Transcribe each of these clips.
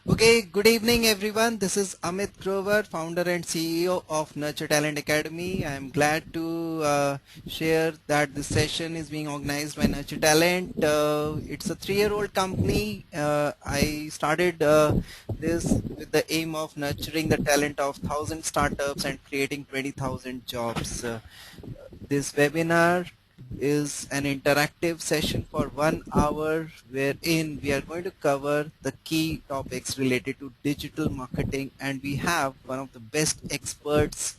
Okay, good evening everyone. This is Amit Grover, founder and CEO of Nurture Talent Academy. I am glad to share that this session is being organized by Nurture Talent. It's a 3-year-old company. I started this with the aim of nurturing the talent of 1,000 startups and creating 20,000 jobs. This webinar is an interactive session for 1 hour wherein we are going to cover the key topics related to digital marketing, and we have one of the best experts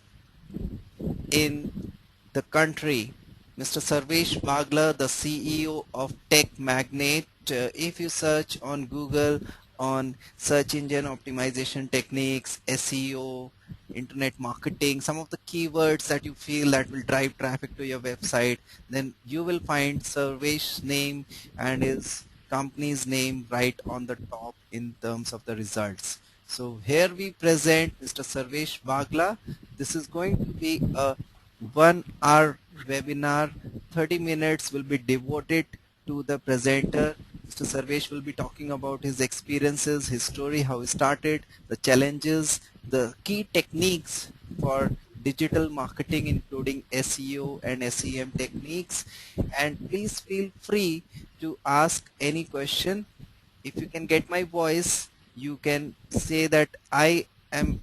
in the country, Mr. Sarvesh Bagla, the CEO of Tech Magnate. If you search on Google on search engine optimization techniques, SEO, internet marketing, some of the keywords that you feel that will drive traffic to your website, then you will find Sarvesh's name and his company's name right on the top in terms of the results. So here we present Mr. Sarvesh Bagla. This is going to be a 1 hour webinar. 30 minutes will be devoted to the presenter. Mr. Sarvesh will be talking about his experiences, his story, how he started, the challenges, the key techniques for digital marketing, including SEO and SEM techniques. And please feel free to ask any question. If you can get my voice, you can say that I can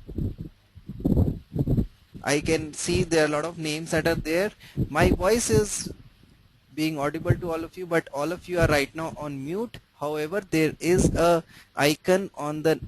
see there are a lot of names that are there. My voice is being audible to all of you, but all of you are right now on mute. However, there is a icon on the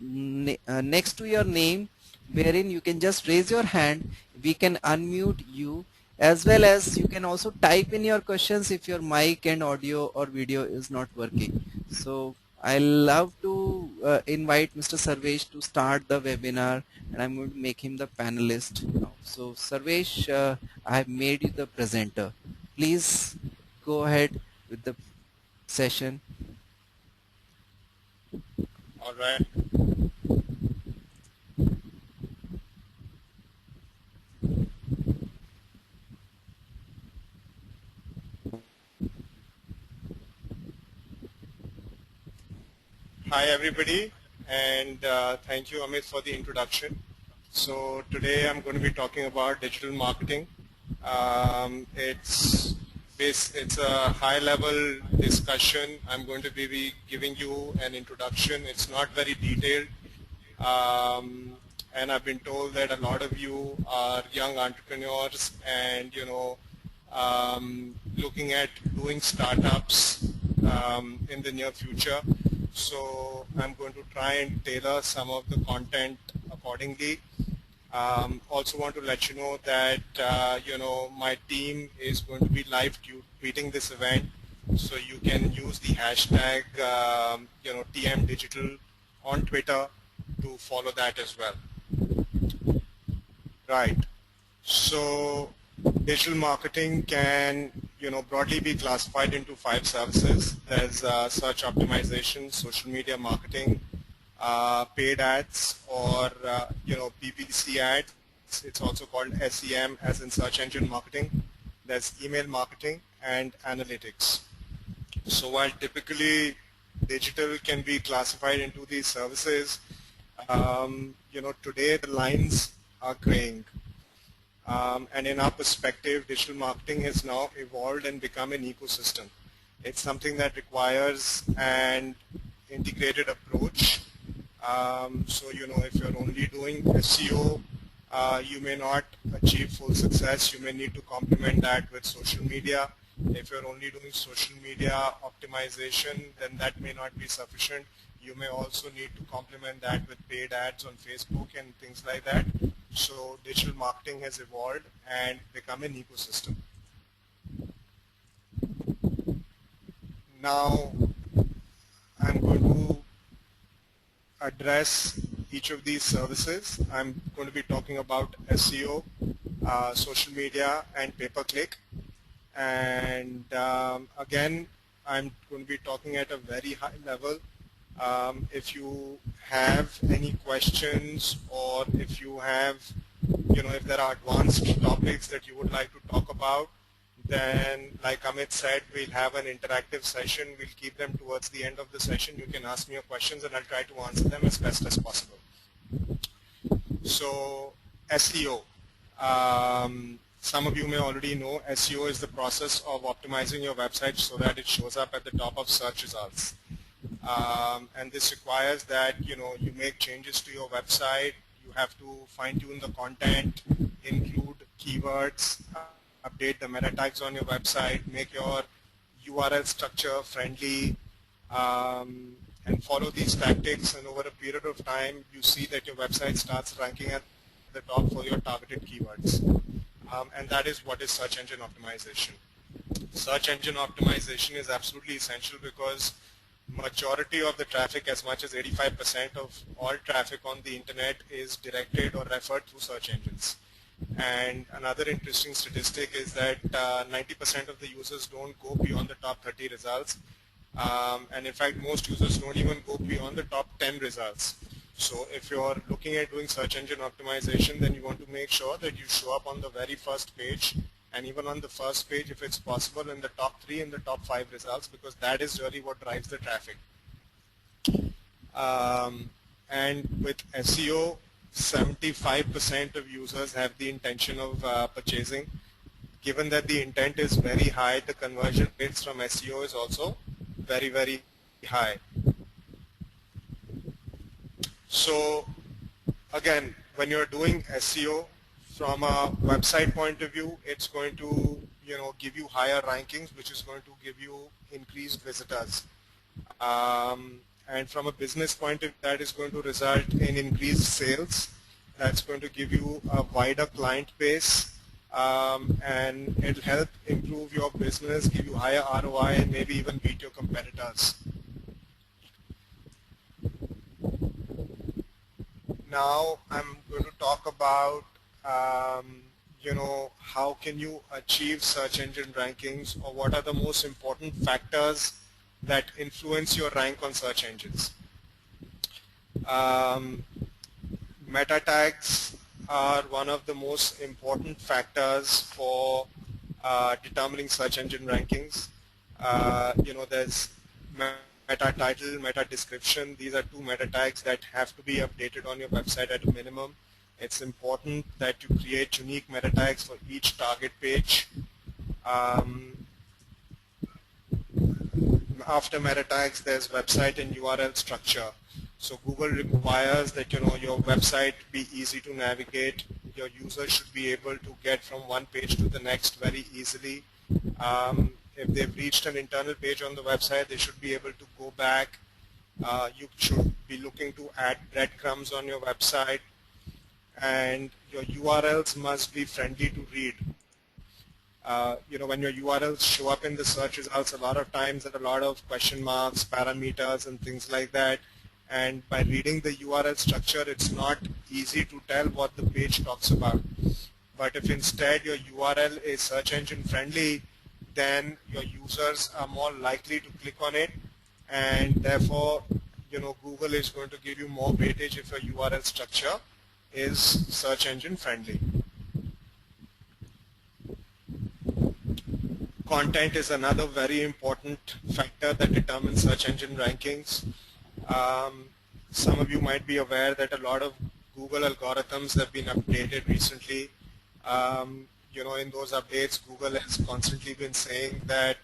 next to your name wherein you can just raise your hand. We can unmute you, as well as you can also type in your questions if your mic and audio or video is not working. So I love to invite Mr. Sarvesh to start the webinar, and I'm going to make him the panelist now. So Sarvesh, I have made you the presenter. Please go ahead with the session. All right. Hi, everybody, and thank you, Amit, for the introduction. So today I'm going to be talking about digital marketing. It's a high-level discussion. I'm going to be giving you an introduction. It's not very detailed, and I've been told that a lot of you are young entrepreneurs and looking at doing startups in the near future. So I'm going to try and tailor some of the content accordingly. Also want to let you know that my team is going to be live tweeting this event, so you can use the hashtag TM Digital on Twitter to follow that as well. Right. So digital marketing can broadly be classified into 5 services. There's search optimization, social media marketing, paid ads, or PPC ads. It's also called SEM, as in search engine marketing. There's email marketing and analytics. So while typically digital can be classified into these services, today the lines are graying. And in our perspective, digital marketing has now evolved and become an ecosystem. It's something that requires an integrated approach. So if you're only doing SEO, you may not achieve full success. You may need to complement that with social media. If you're only doing social media optimization, then that may not be sufficient. You may also need to complement that with paid ads on Facebook and things like that. So digital marketing has evolved and become an ecosystem. Now I'm going to address each of these services. I'm going to be talking about SEO, social media, and pay-per-click. And again, I'm going to be talking at a very high level. If you have any questions, or if you have, if there are advanced topics that you would like to talk about, Then, like Amit said, we'll have an interactive session. We'll keep them towards the end of the session. You can ask me your questions and I'll try to answer them as best as possible. So, SEO. Some of you may already know SEO is the process of optimizing your website so that it shows up at the top of search results. And this requires that you make changes to your website. You have to fine-tune the content, include keywords, update the meta tags on your website, make your URL structure friendly, and follow these tactics, and over a period of time you see that your website starts ranking at the top for your targeted keywords. And that is what is search engine optimization. Search engine optimization is absolutely essential because majority of the traffic, as much as 85% of all traffic on the internet, is directed or referred through search engines. And another interesting statistic is that 90% of the users don't go beyond the top 30 results. And in fact, most users don't even go beyond the top 10 results. So if you're looking at doing search engine optimization, then you want to make sure that you show up on the very first page, and even on the first page if it's possible in the top 3 and the top 5 results, because that is really what drives the traffic. And with SEO, 75% of users have the intention of purchasing. Given that the intent is very high, the conversion rates from SEO is also very, very high. So again, when you're doing SEO from a website point of view, it's going to give you higher rankings, which is going to give you increased visitors. And from a business point of view, that is going to result in increased sales. That's going to give you a wider client base, and it'll help improve your business, give you higher ROI, and maybe even beat your competitors. Now I'm going to talk about how can you achieve search engine rankings, or what are the most important factors that influence your rank on search engines. Meta tags are one of the most important factors for determining search engine rankings. There's meta title, meta description. These are two meta tags that have to be updated on your website at a minimum. It's important that you create unique meta tags for each target page. After meta tags, there's website and URL structure. So Google requires that your website be easy to navigate. Your users should be able to get from one page to the next very easily. If they've reached an internal page on the website, they should be able to go back. You should be looking to add breadcrumbs on your website, and your URLs must be friendly to read. When your URLs show up in the search results, a lot of times there are a lot of question marks, parameters, and things like that. And by reading the URL structure, it's not easy to tell what the page talks about. But if instead your URL is search engine friendly, then your users are more likely to click on it, and therefore Google is going to give you more weightage if your URL structure is search engine friendly. Content is another very important factor that determines search engine rankings. Some of you might be aware that a lot of Google algorithms have been updated recently. In those updates, Google has constantly been saying that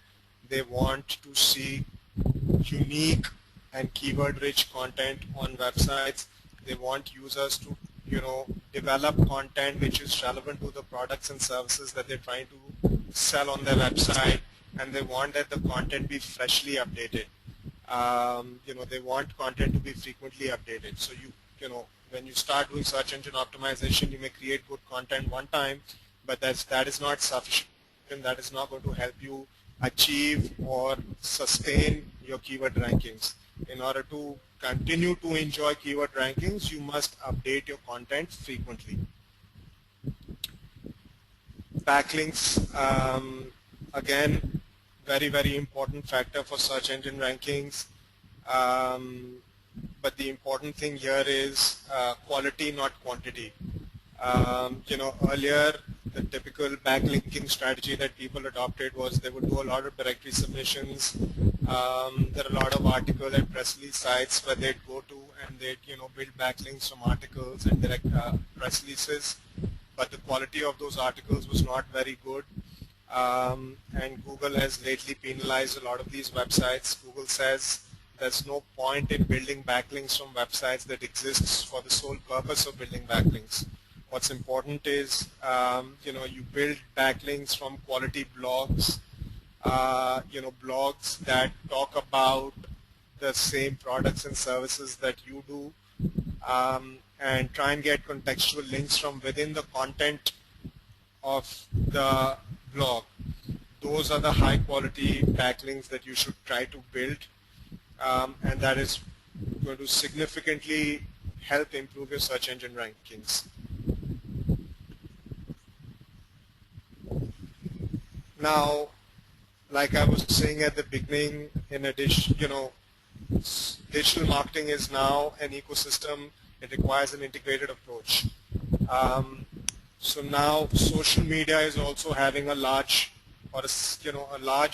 they want to see unique and keyword-rich content on websites. They want users to, develop content which is relevant to the products and services that they're trying to sell on their website, and they want that the content be freshly updated. They want content to be frequently updated. So when you start doing search engine optimization, you may create good content one time, but that is not sufficient. That is not going to help you achieve or sustain your keyword rankings. In order to continue to enjoy keyword rankings, you must update your content frequently. Backlinks, again, very, very important factor for search engine rankings. But the important thing here is quality, not quantity. Earlier the typical backlinking strategy that people adopted was they would do a lot of directory submissions. There are a lot of article and press release sites where they'd go to and they'd build backlinks from articles and direct press releases, but the quality of those articles was not very good. And Google has lately penalized a lot of these websites. Google says there's no point in building backlinks from websites that exists for the sole purpose of building backlinks. What's important is, you build backlinks from quality blogs, blogs that talk about the same products and services that you do, and try and get contextual links from within the content of the blog. Those are the high quality backlinks that you should try to build, and that is going to significantly help improve your search engine rankings. Now, like I was saying at the beginning, in addition, digital marketing is now an ecosystem. It requires an integrated approach. So now social media is also having a large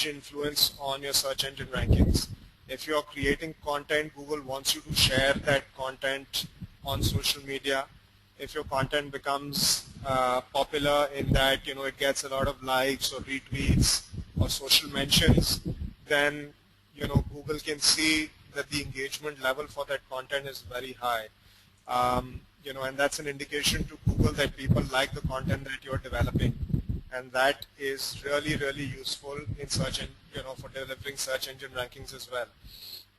influence on your search engine rankings. If you are creating content, Google wants you to share that content on social media. If your content becomes popular in that it gets a lot of likes or retweets or social mentions, then Google can see that the engagement level for that content is very high. And that's an indication to Google that people like the content that you're developing, and that is really, really useful in search and for delivering search engine rankings as well.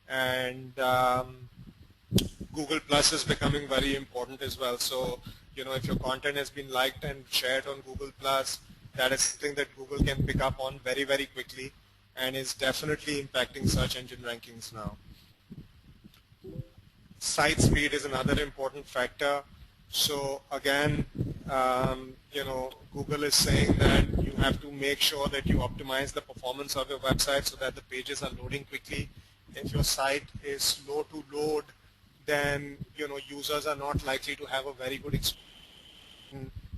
And Google Plus is becoming very important as well. So if your content has been liked and shared on Google Plus, that is something that Google can pick up on very, very quickly, and is definitely impacting search engine rankings now. Site speed is another important factor. So again, Google is saying that you have to make sure that you optimize the performance of your website so that the pages are loading quickly. If your site is slow to load, then users are not likely to have a very good experience.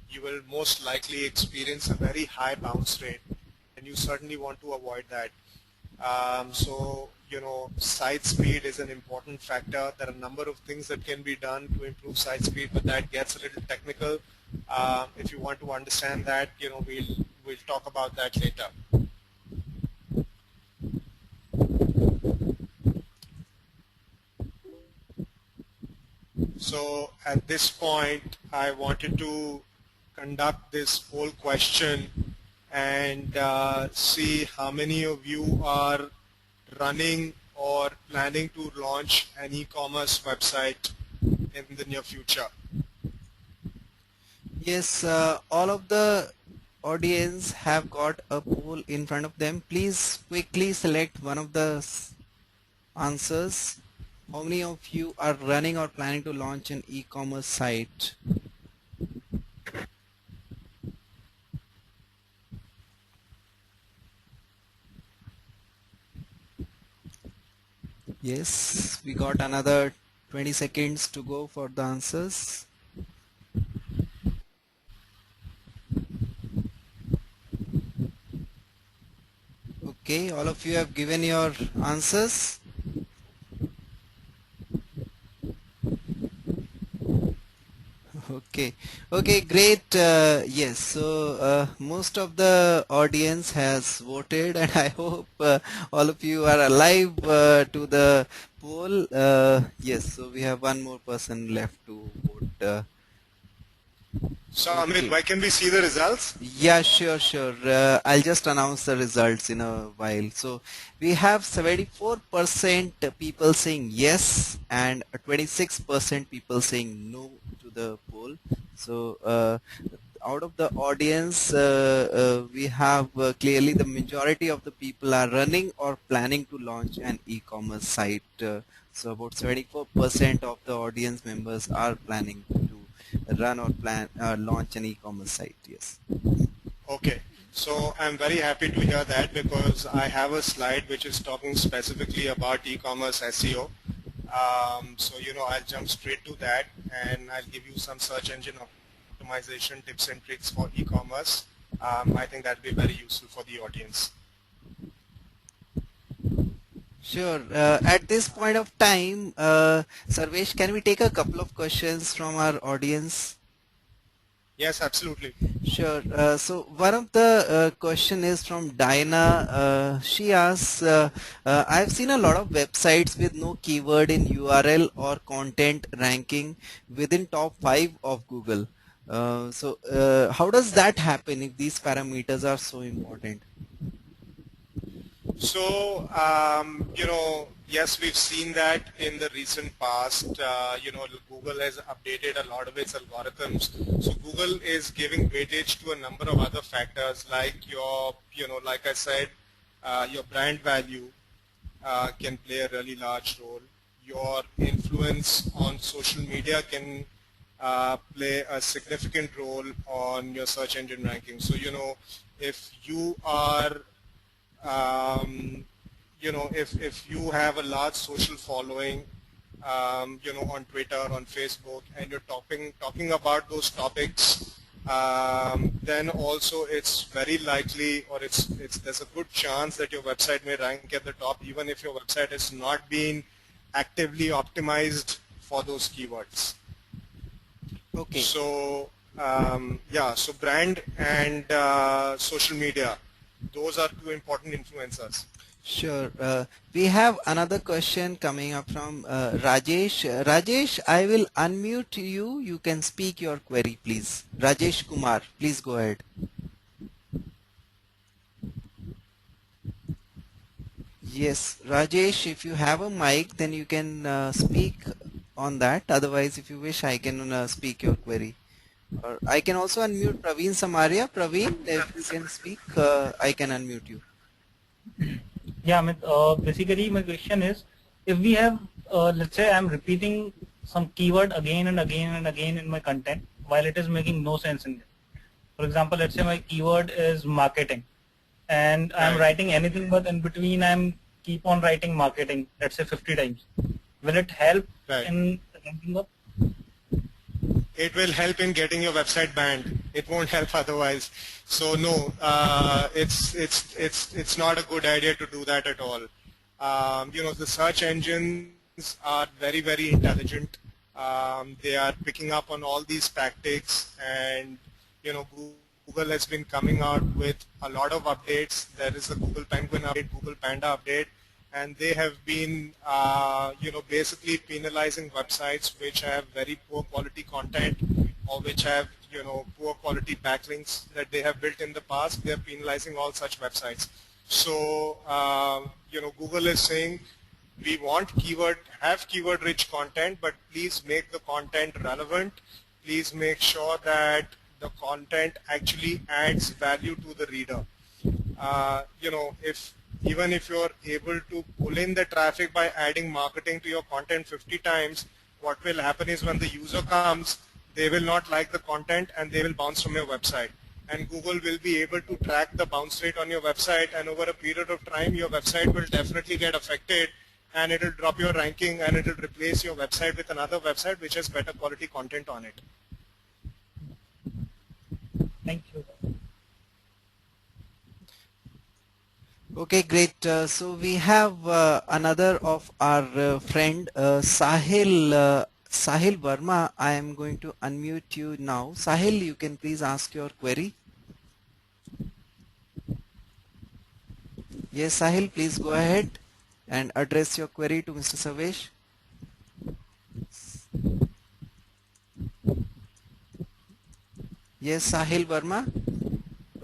You will most likely experience a very high bounce rate, and you certainly want to avoid that. So site speed is an important factor. There are a number of things that can be done to improve site speed, but that gets a little technical. If you want to understand that, we'll talk about that later. So at this point, I wanted to conduct this poll question and see how many of you are running or planning to launch an e-commerce website in the near future. Yes, all of the audience have got a poll in front of them. Please quickly select one of the answers. How many of you are running or planning to launch an e-commerce site? Yes, we got another 20 seconds to go for the answers. Okay, all of you have given your answers. Okay, great. Yes, so most of the audience has voted, and I hope all of you are alive to the poll. Yes, so we have one more person left to vote. So Amit, why can we see the results? Yeah, sure. I'll just announce the results in a while. So we have 74% people saying yes and 26% people saying no to the poll. So out of the audience, we have clearly the majority of the people are running or planning to launch an e-commerce site. So about 74% of the audience members are planning to run or plan launch an e-commerce site. Yes. Okay, so I'm very happy to hear that, because I have a slide which is talking specifically about e-commerce SEO. So I'll jump straight to that, and I'll give you some search engine optimization tips and tricks for e-commerce. I think that will be very useful for the audience. Sure. At this point of time, Sarvesh, can we take a couple of questions from our audience? Yes, absolutely. Sure. So one of the question is from Diana. She asks, I've seen a lot of websites with no keyword in URL or content ranking within top 5 of Google. How does that happen if these parameters are so important? So, yes, we've seen that in the recent past. Google has updated a lot of its algorithms. So Google is giving weightage to a number of other factors like your, like I said, your brand value can play a really large role. Your influence on social media can play a significant role on your search engine ranking. So, if you are if you have a large social following, on Twitter, on Facebook, and you're talking about those topics, then also it's very likely, or there's a good chance that your website may rank at the top, even if your website is not being actively optimized for those keywords. Okay. So so brand and social media, those are two important influencers. Sure. We have another question coming up from Rajesh. Rajesh, I will unmute you. You can speak your query, please. Rajesh Kumar, please go ahead. Yes, Rajesh, if you have a mic, then you can speak on that. Otherwise, if you wish, I can speak your query. Or I can also unmute Praveen Samaria. Praveen, if you can speak, I can unmute you. Yeah, basically my question is, if we have, let's say I'm repeating some keyword again and again and again in my content while it is making no sense in it. For example, let's say my keyword is marketing and I'm writing anything but in between I'm keep on writing marketing, let's say 50 times. Will it help in ranking up? It will help in getting your website banned. It won't help otherwise. So no, it's not a good idea to do that at all. The search engines are very, very intelligent. They are picking up on all these tactics, and Google has been coming out with a lot of updates. There is a Google Penguin update, Google Panda update, and they have been, basically penalizing websites which have very poor quality content or which have, poor quality backlinks that they have built in the past. They are penalizing all such websites. So, Google is saying we want have keyword-rich content, but please make the content relevant. Please make sure that the content actually adds value to the reader. Even if you're able to pull in the traffic by adding marketing to your content 50 times, what will happen is when the user comes, they will not like the content and they will bounce from your website. And Google will be able to track the bounce rate on your website, and over a period of time, your website will definitely get affected and it will drop your ranking and it will replace your website with another website which has better quality content on it. Thank you. Okay, great. So we have another of our friend Sahil Sahil Verma. I am going to unmute you now. Sahil, you can please ask your query. Yes, Sahil, please go ahead and address your query to Mr. Sarvesh. Yes, Sahil Verma.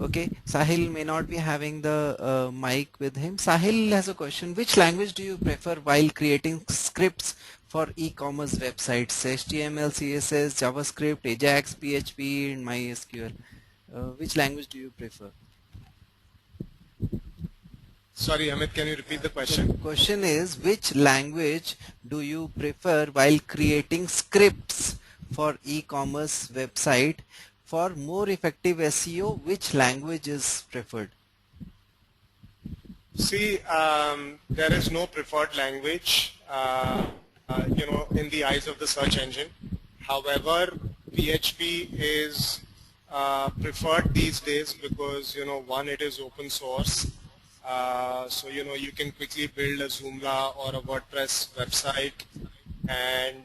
Okay, Sahil may not be having the mic with him. Sahil has a question. Which language do you prefer while creating scripts for e-commerce websites? HTML, CSS, JavaScript, Ajax, PHP, and MySQL. Which language do you prefer? Sorry, Amit, can you repeat the question? The question is, which language do you prefer while creating scripts for e-commerce website? For more effective SEO, which language is preferred? See, there is no preferred language, in the eyes of the search engine. However, PHP is preferred these days because, one, it is open source. So, you can quickly build a Joomla or a WordPress website. And,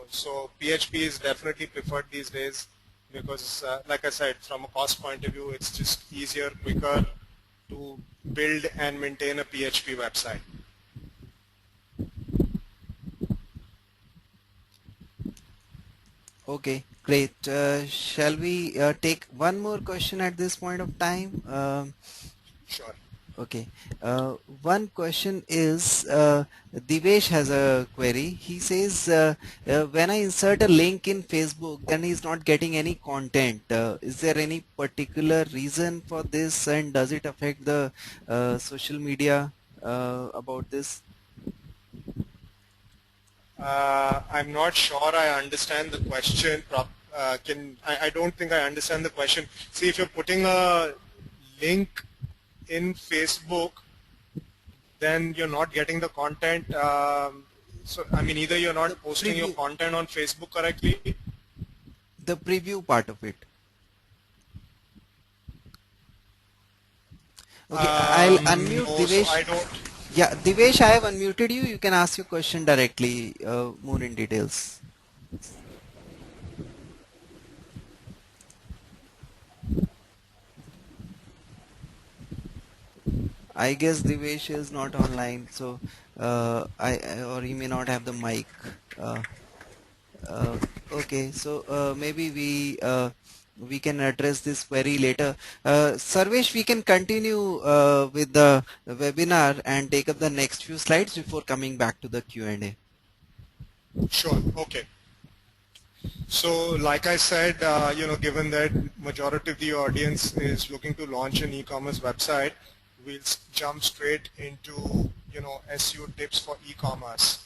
so PHP is definitely preferred these days because, like I said, from a cost point of view, it's just easier, quicker to build and maintain a PHP website. Okay, great. Shall we take one more question at this point of time? Sure. Okay. One question is, Divesh has a query. He says, when I insert a link in Facebook, then he's not getting any content. Is there any particular reason for this, and does it affect the social media about this? I'm not sure I understand the question. I don't think I understand the question. See, if you're putting a link in Facebook, then you're not getting the content. So, I mean, either you're not posting your content on Facebook correctly. The preview part of it. Okay, I'll unmute No, Divesh. so I don't. Yeah, Divesh, I have unmuted you. You can ask your question directly, more in details. I guess Divesh is not online, so or he may not have the mic. Uh, okay, so maybe we can address this query later. Sarvesh, we can continue with the webinar and take up the next few slides before coming back to the Q&A. Sure. Okay. So, like I said, given that majority of the audience is looking to launch an e-commerce website, we'll jump straight into, SEO tips for e-commerce.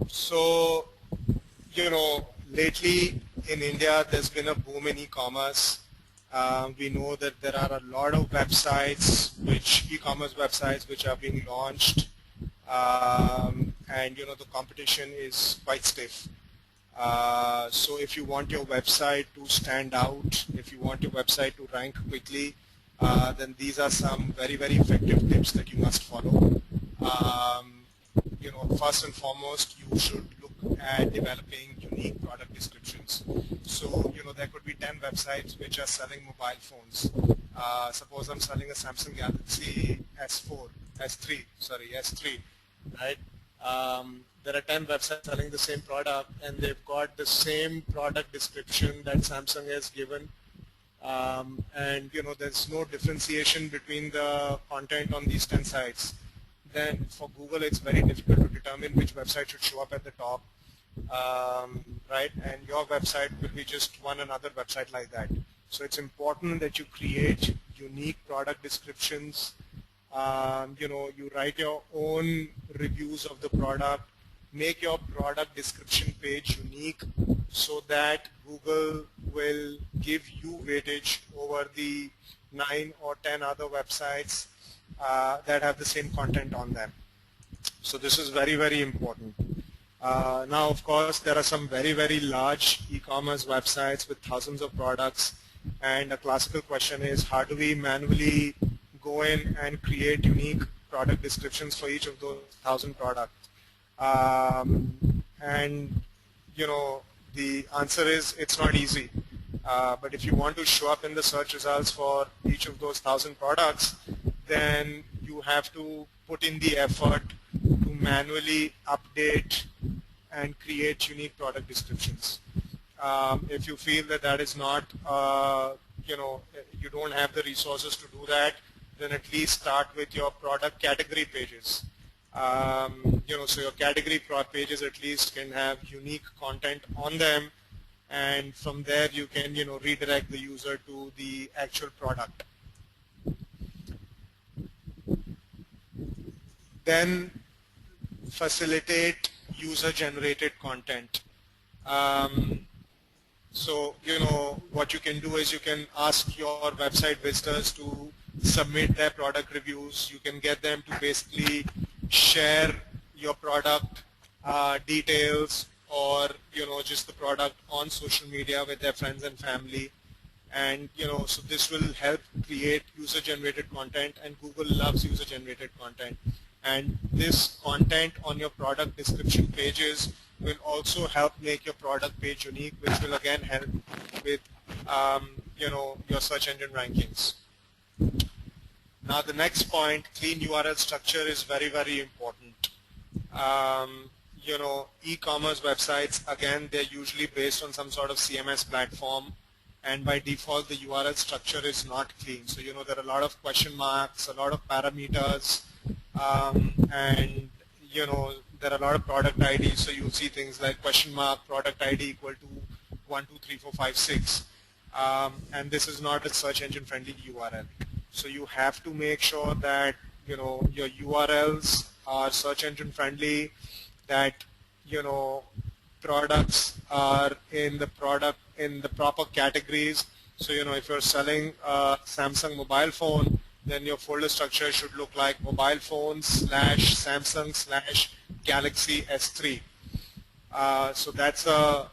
So, lately in India, there's been a boom in e-commerce. We know that there are a lot of websites, e-commerce websites, which are being launched, and the competition is quite stiff. So if you want your website to stand out, if you want your website to rank quickly, then these are some very, very effective tips that you must follow. First and foremost, you should look at developing unique product descriptions. So, there could be 10 websites which are selling mobile phones. Suppose I'm selling a Samsung Galaxy S3, right? There are 10 websites selling the same product, and they've got the same product description that Samsung has given. And there's no differentiation between the content on these 10 sites. Then for Google, it's very difficult to determine which website should show up at the top, right? And your website will be just one another website like that. So it's important that you create unique product descriptions. You write your own reviews of the product, make your product description page unique so that Google will give you weightage over the 9 or 10 other websites that have the same content on them. So this is very, very important. Now, of course, there are some very, very large e-commerce websites with thousands of products, and a classical question is, how do we manually go in and create unique product descriptions for each of those 1,000 products? And the answer is it's not easy. But if you want to show up in the search results for each of those 1,000 products, then you have to put in the effort to manually update and create unique product descriptions. If you feel that that is not, you don't have the resources to do that, then at least start with your product category pages. So your category pages at least can have unique content on them, and from there you can, redirect the user to the actual product. Then facilitate user-generated content. So, what you can do is you can ask your website visitors to submit their product reviews. You can get them to basically share your product details or just the product on social media with their friends and family. And so this will help create user-generated content, and Google loves user-generated content. And this content on your product description pages will also help make your product page unique, which will again help with your search engine rankings. Now the next point, clean URL structure, is very, very important. E-commerce websites, again, they're usually based on some sort of CMS platform, and by default the URL structure is not clean. So there are a lot of question marks, a lot of parameters, and there are a lot of product IDs. So you'll see things like question mark product ID equal to 1, 2, 3, 4, 5, 6, and this is not a search engine friendly URL. So you have to make sure that your URLs are search engine friendly, that products are in the proper categories. So if you're selling a Samsung mobile phone, then your folder structure should look like mobile phones / Samsung / Galaxy S3. So that's a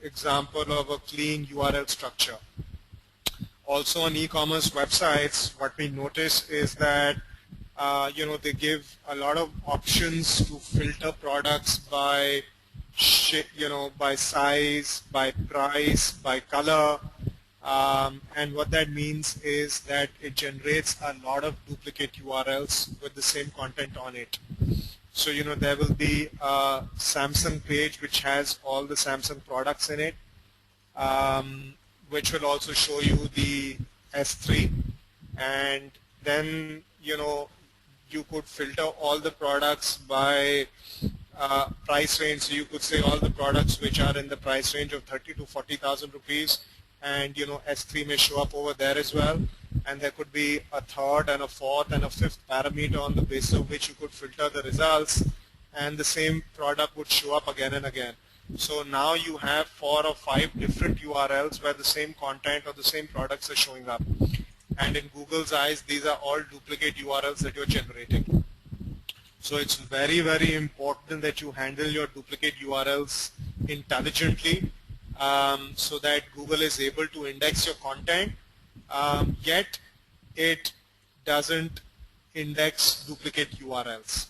example of a clean URL structure. Also on e-commerce websites, what we notice is that they give a lot of options to filter products by by size, by price, by color, and what that means is that it generates a lot of duplicate URLs with the same content on it. So there will be a Samsung page which has all the Samsung products in it, which will also show you the S3, and then you could filter all the products by price range. So you could say all the products which are in the price range of 30 to 40,000 rupees, and S3 may show up over there as well, and there could be a third and a fourth and a fifth parameter on the basis of which you could filter the results, and the same product would show up again and again. So now you have 4 or 5 different URLs where the same content or the same products are showing up, and in Google's eyes these are all duplicate URLs that you're generating. So it's very, very important that you handle your duplicate URLs intelligently, so that Google is able to index your content, yet it doesn't index duplicate URLs.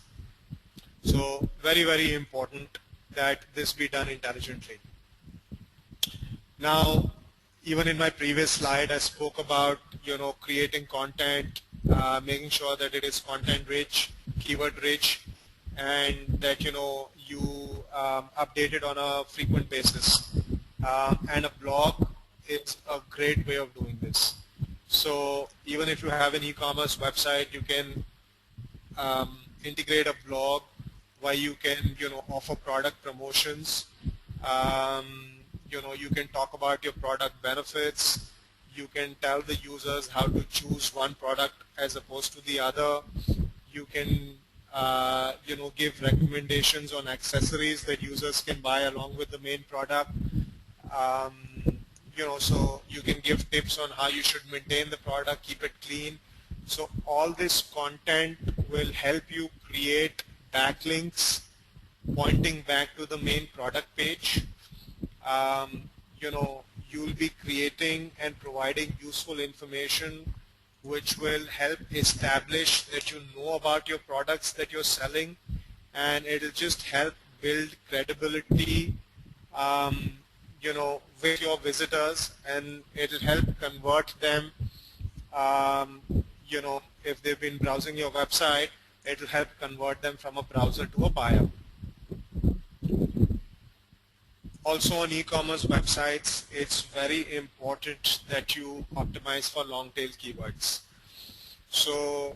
So very, very important that this be done intelligently. Now, even in my previous slide, I spoke about creating content, making sure that it is content rich, keyword rich, and that you update it on a frequent basis. And a blog is a great way of doing this. So even if you have an e-commerce website, you can integrate a blog where you can offer product promotions. You can talk about your product benefits. You can tell the users how to choose one product as opposed to the other. You can give recommendations on accessories that users can buy along with the main product. So you can give tips on how you should maintain the product, keep it clean. So all this content will help you create backlinks pointing back to the main product page. You'll be creating and providing useful information which will help establish that you know about your products that you're selling, and it'll just help build credibility with your visitors, and it'll help convert them. If they've been browsing your website, it'll help convert them from a browser to a buyer. Also on e-commerce websites, it's very important that you optimize for long tail keywords. So,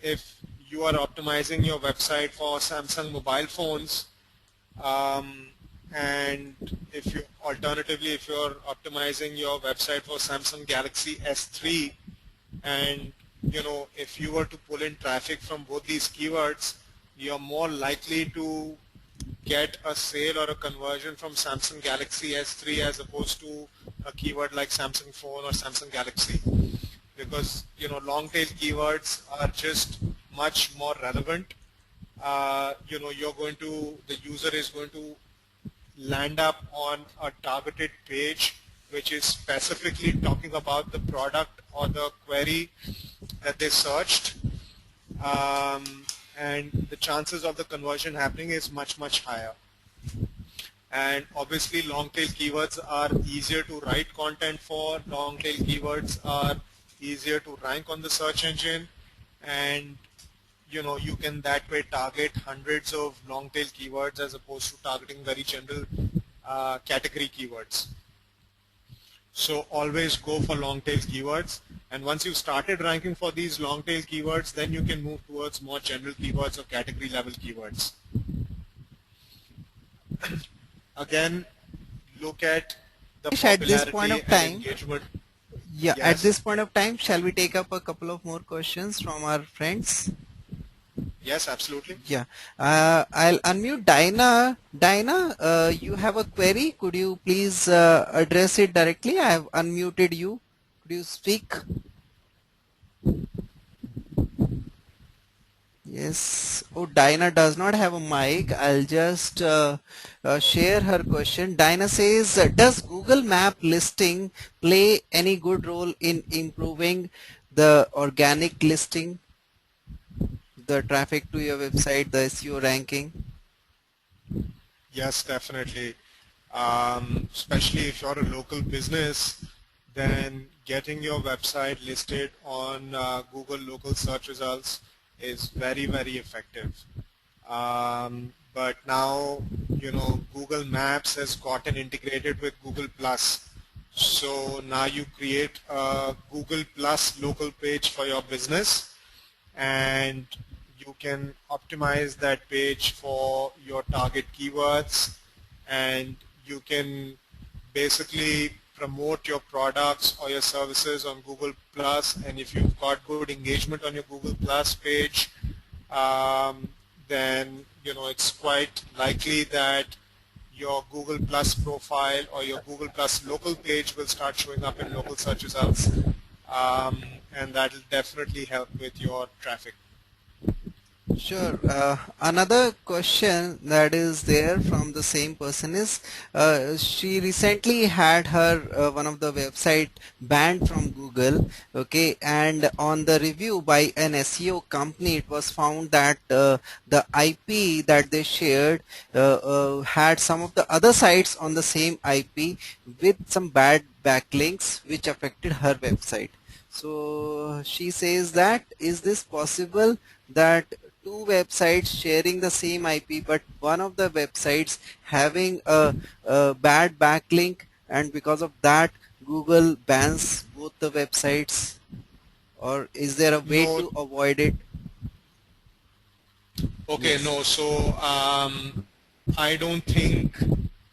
if you are optimizing your website for Samsung mobile phones, and if you're optimizing your website for Samsung Galaxy S3, and if you were to pull in traffic from both these keywords, you're more likely to get a sale or a conversion from Samsung Galaxy S3 as opposed to a keyword like Samsung phone or Samsung Galaxy, because long tail keywords are just much more relevant, the user is going to land up on a targeted page which is specifically talking about the product or the query that they searched, and the chances of the conversion happening is much, much higher. And obviously long tail keywords are easier to write content for, long tail keywords are easier to rank on the search engine, and you can that way target hundreds of long tail keywords as opposed to targeting very general category keywords. So always go for long tail keywords, and once you've started ranking for these long tail keywords, then you can move towards more general keywords or category level keywords. Again, look at the At this point popularity of and time, engagement. yeah, at Yes, this point of time, shall we take up a couple of more questions from our friends? yes, absolutely. Yeah, I'll unmute Dinah. Dinah, you have a query. Could you please address it directly? I have unmuted you. Could you speak? Yes. Oh, Dinah does not have a mic. I'll just share her question. Dinah says, does Google Map listing play any good role in improving the organic listing, the traffic to your website, the SEO ranking? Yes, definitely. Especially if you're a local business, then getting your website listed on Google local search results is very, very effective. But now, Google Maps has gotten integrated with Google Plus. So now you create a Google Plus local page for your business, and you can optimize that page for your target keywords, and you can basically promote your products or your services on Google Plus. And if you've got good engagement on your Google Plus page, then it's quite likely that your Google Plus profile or your Google Plus local page will start showing up in local search results, and that will definitely help with your traffic. Sure. Another question that is there from the same person is, she recently had her one of the website banned from Google. Okay, and on the review by an SEO company, it was found that the IP that they shared had some of the other sites on the same IP with some bad backlinks, which affected her website. So she says that, is this possible that two websites sharing the same IP, but one of the websites having a bad backlink, and because of that Google bans both the websites? Or is there a way No, to avoid it? okay, Yes. no. So I don't think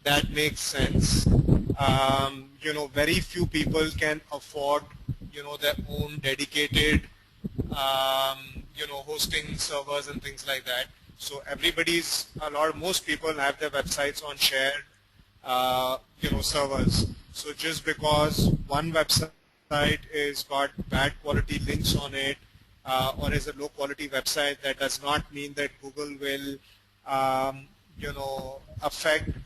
that makes sense. Very few people can afford, their own dedicated, hosting servers and things like that. So most people have their websites on shared, servers. So just because one website is got bad quality links on it, or is a low quality website, that does not mean that Google will,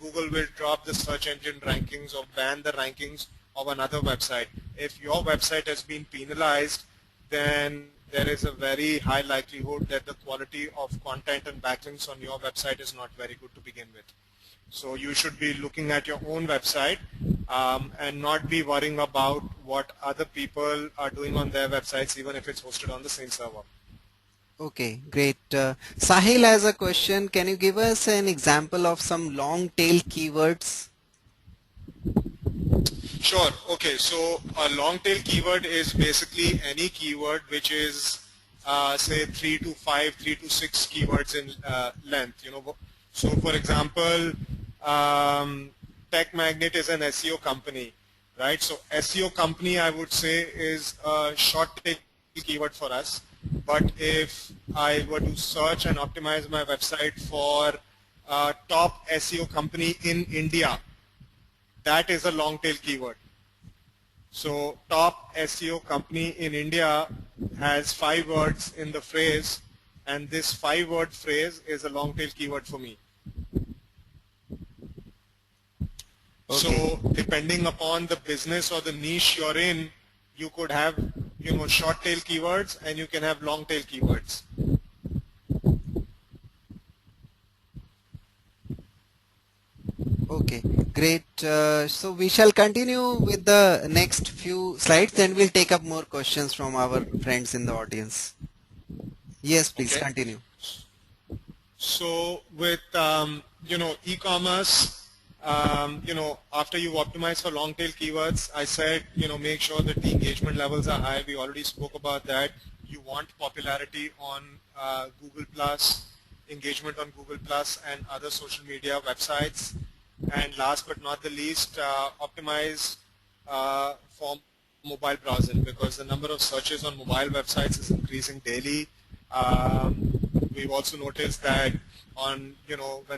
Google will drop the search engine rankings or ban the rankings of another website. If your website has been penalized, then there is a very high likelihood that the quality of content and backlinks on your website is not very good to begin with. So you should be looking at your own website, and not be worrying about what other people are doing on their websites, even if it's hosted on the same server. Okay, great. Sahil has a question. Can you give us an example of some long tail keywords? Sure. Okay. So a long tail keyword is basically any keyword which is, say, 3 to 6 keywords in length. So for example, Tech Magnet is an SEO company, right? So SEO company, I would say, is a short tail keyword for us. But if I were to search and optimize my website for top SEO company in India, that is a long tail keyword. So top SEO company in India has 5 words in the phrase, and this 5-word phrase is a long tail keyword for me. Okay. So depending upon the business or the niche you're in, you could have, short tail keywords and you can have long tail keywords. Okay, great. So we shall continue with the next few slides and we'll take up more questions from our friends in the audience. Yes, please Okay. continue. So with, e-commerce, after you optimize for long tail keywords, I said, make sure that the engagement levels are high. We already spoke about that. You want popularity on Google Plus, engagement on Google Plus and other social media websites. And last but not the least, optimize for mobile browsing, because the number of searches on mobile websites is increasing daily. We've also noticed that when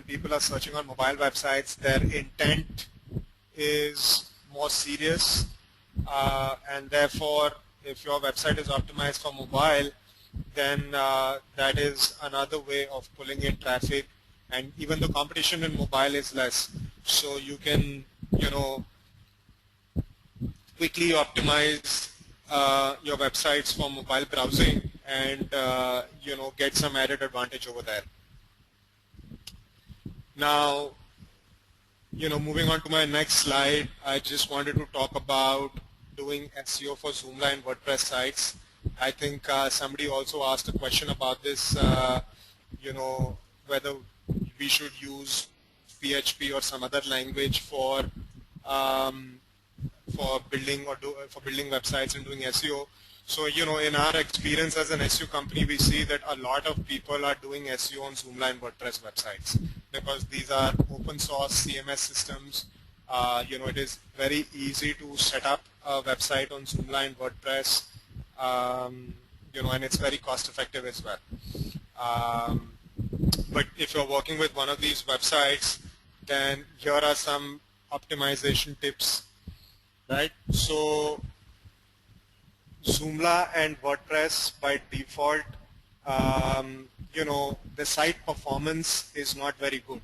people are searching on mobile websites, their intent is more serious, and therefore if your website is optimized for mobile, then that is another way of pulling in traffic, and even the competition in mobile is less, so you can quickly optimize your websites for mobile browsing and get some added advantage over there. Now, moving on to my next slide, I just wanted to talk about doing SEO for Joomla and WordPress sites. I think somebody also asked a question about this, whether we should use PHP or some other language for building websites and doing SEO. So, in our experience as an SEO company, we see that a lot of people are doing SEO on Joomla and WordPress websites because these are open source CMS systems. It is very easy to set up a website on Joomla and WordPress, and it's very cost effective as well. But if you're working with one of these websites, then here are some optimization tips, right? So Joomla and WordPress by default, the site performance is not very good.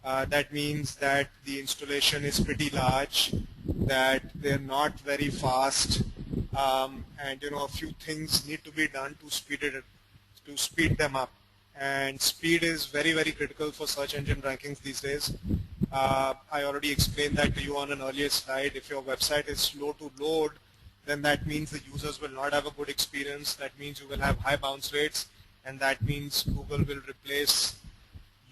That means that the installation is pretty large, that they're not very fast, and a few things need to be done to speed them up. And speed is very, very critical for search engine rankings these days. I already explained that to you on an earlier slide. If your website is slow to load, then that means the users will not have a good experience. That means you will have high bounce rates, and that means Google will replace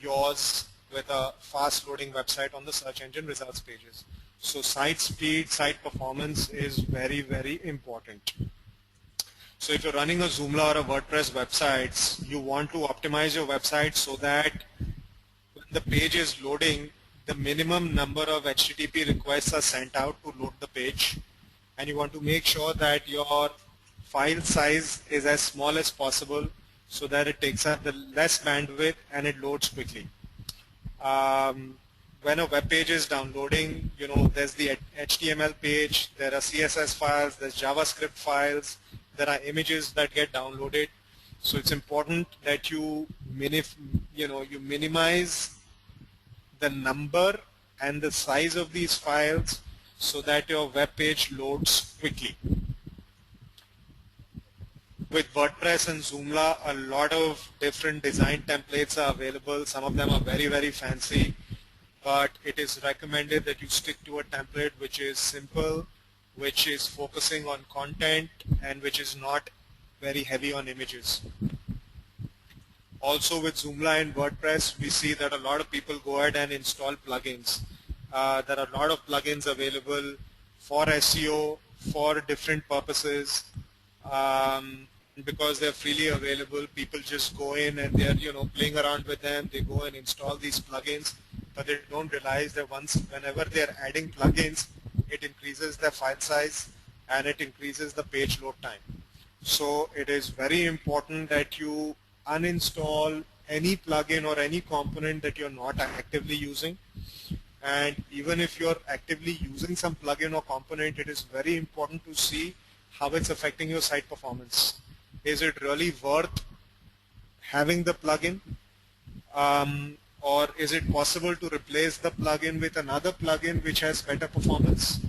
yours with a fast loading website on the search engine results pages. So site speed, site performance is very, very important. So if you're running a Joomla or a WordPress websites, you want to optimize your website so that when the page is loading, the minimum number of HTTP requests are sent out to load the page, and you want to make sure that your file size is as small as possible so that it takes up the less bandwidth and it loads quickly. When a web page is downloading, there's the HTML page, there are CSS files, there's JavaScript files, there are images that get downloaded. So it's important that you minimize the number and the size of these files so that your web page loads quickly. With WordPress and Joomla, a lot of different design templates are available. Some of them are very, very fancy, but it is recommended that you stick to a template which is simple, which is focusing on content, and which is not very heavy on images. Also with Joomla and WordPress, we see that a lot of people go ahead and install plugins. There are a lot of plugins available for SEO, for different purposes. Because they're freely available, people just go in and they're playing around with them. They go and install these plugins, but they don't realize that whenever they're adding plugins, it increases the file size and it increases the page load time. So it is very important that you uninstall any plugin or any component that you're not actively using. And even if you're actively using some plugin or component, it is very important to see how it's affecting your site performance. Is it really worth having the plugin, or is it possible to replace the plugin with another plugin which has better performance?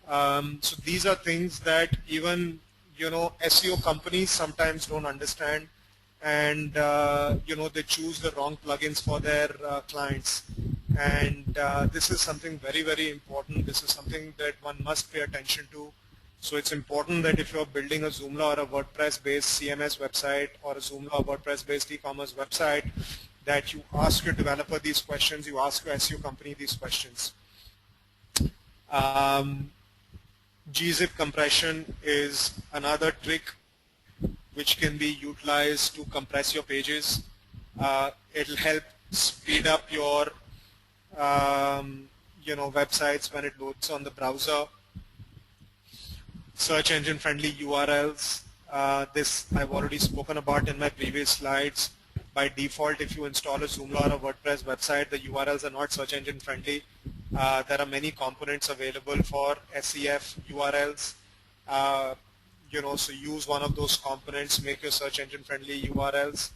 So these are things that even SEO companies sometimes don't understand, and they choose the wrong plugins for their clients. And this is something very, very important. This is something that one must pay attention to. So it's important that if you're building a Joomla or a WordPress-based CMS website or a Joomla or WordPress-based e-commerce website, that you ask your developer these questions, you ask your SEO company these questions. gzip compression is another trick which can be utilized to compress your pages. It'll help speed up your websites when it loads on the browser. Search engine friendly URLs. This I've already spoken about in my previous slides. By default, if you install a Joomla or a WordPress website, the URLs are not search engine friendly. There are many components available for SEF URLs. So use one of those components, make your search engine friendly URLs.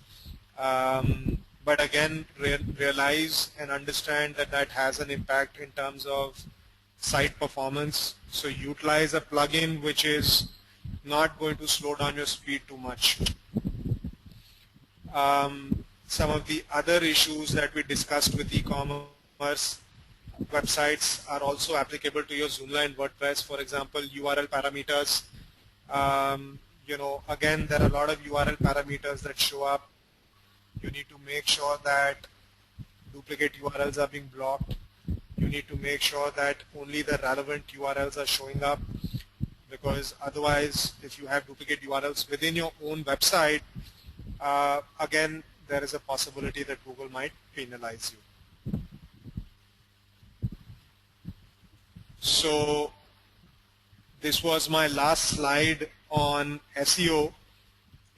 But again, realize and understand that that has an impact in terms of site performance. So utilize a plugin which is not going to slow down your speed too much. Some of the other issues that we discussed with e-commerce websites are also applicable to your Joomla and WordPress. For example, URL parameters. Again, there are a lot of URL parameters that show up. You need to make sure that duplicate URLs are being blocked. You need to make sure that only the relevant URLs are showing up, because otherwise, if you have duplicate URLs within your own website, again, there is a possibility that Google might penalize you. So this was my last slide on SEO.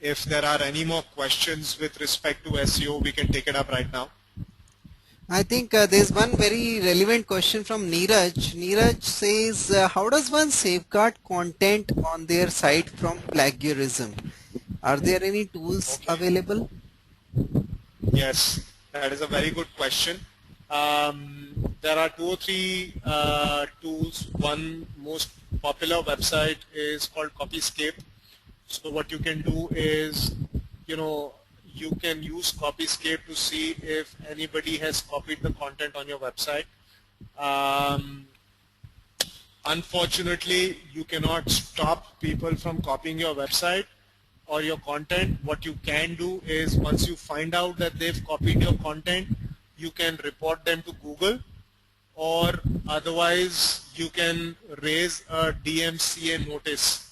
If there are any more questions with respect to SEO, we can take it up right now. I think there's one very relevant question from Neeraj. Neeraj says, how does one safeguard content on their site from plagiarism? Are there any tools available? Yes, that is a very good question. There are 2 or 3 tools. One most popular website is called Copyscape. So what you can do is, you can use Copyscape to see if anybody has copied the content on your website. Unfortunately, you cannot stop people from copying your website or your content. What you can do is, once you find out that they've copied your content, you can report them to Google, or otherwise you can raise a DMCA notice.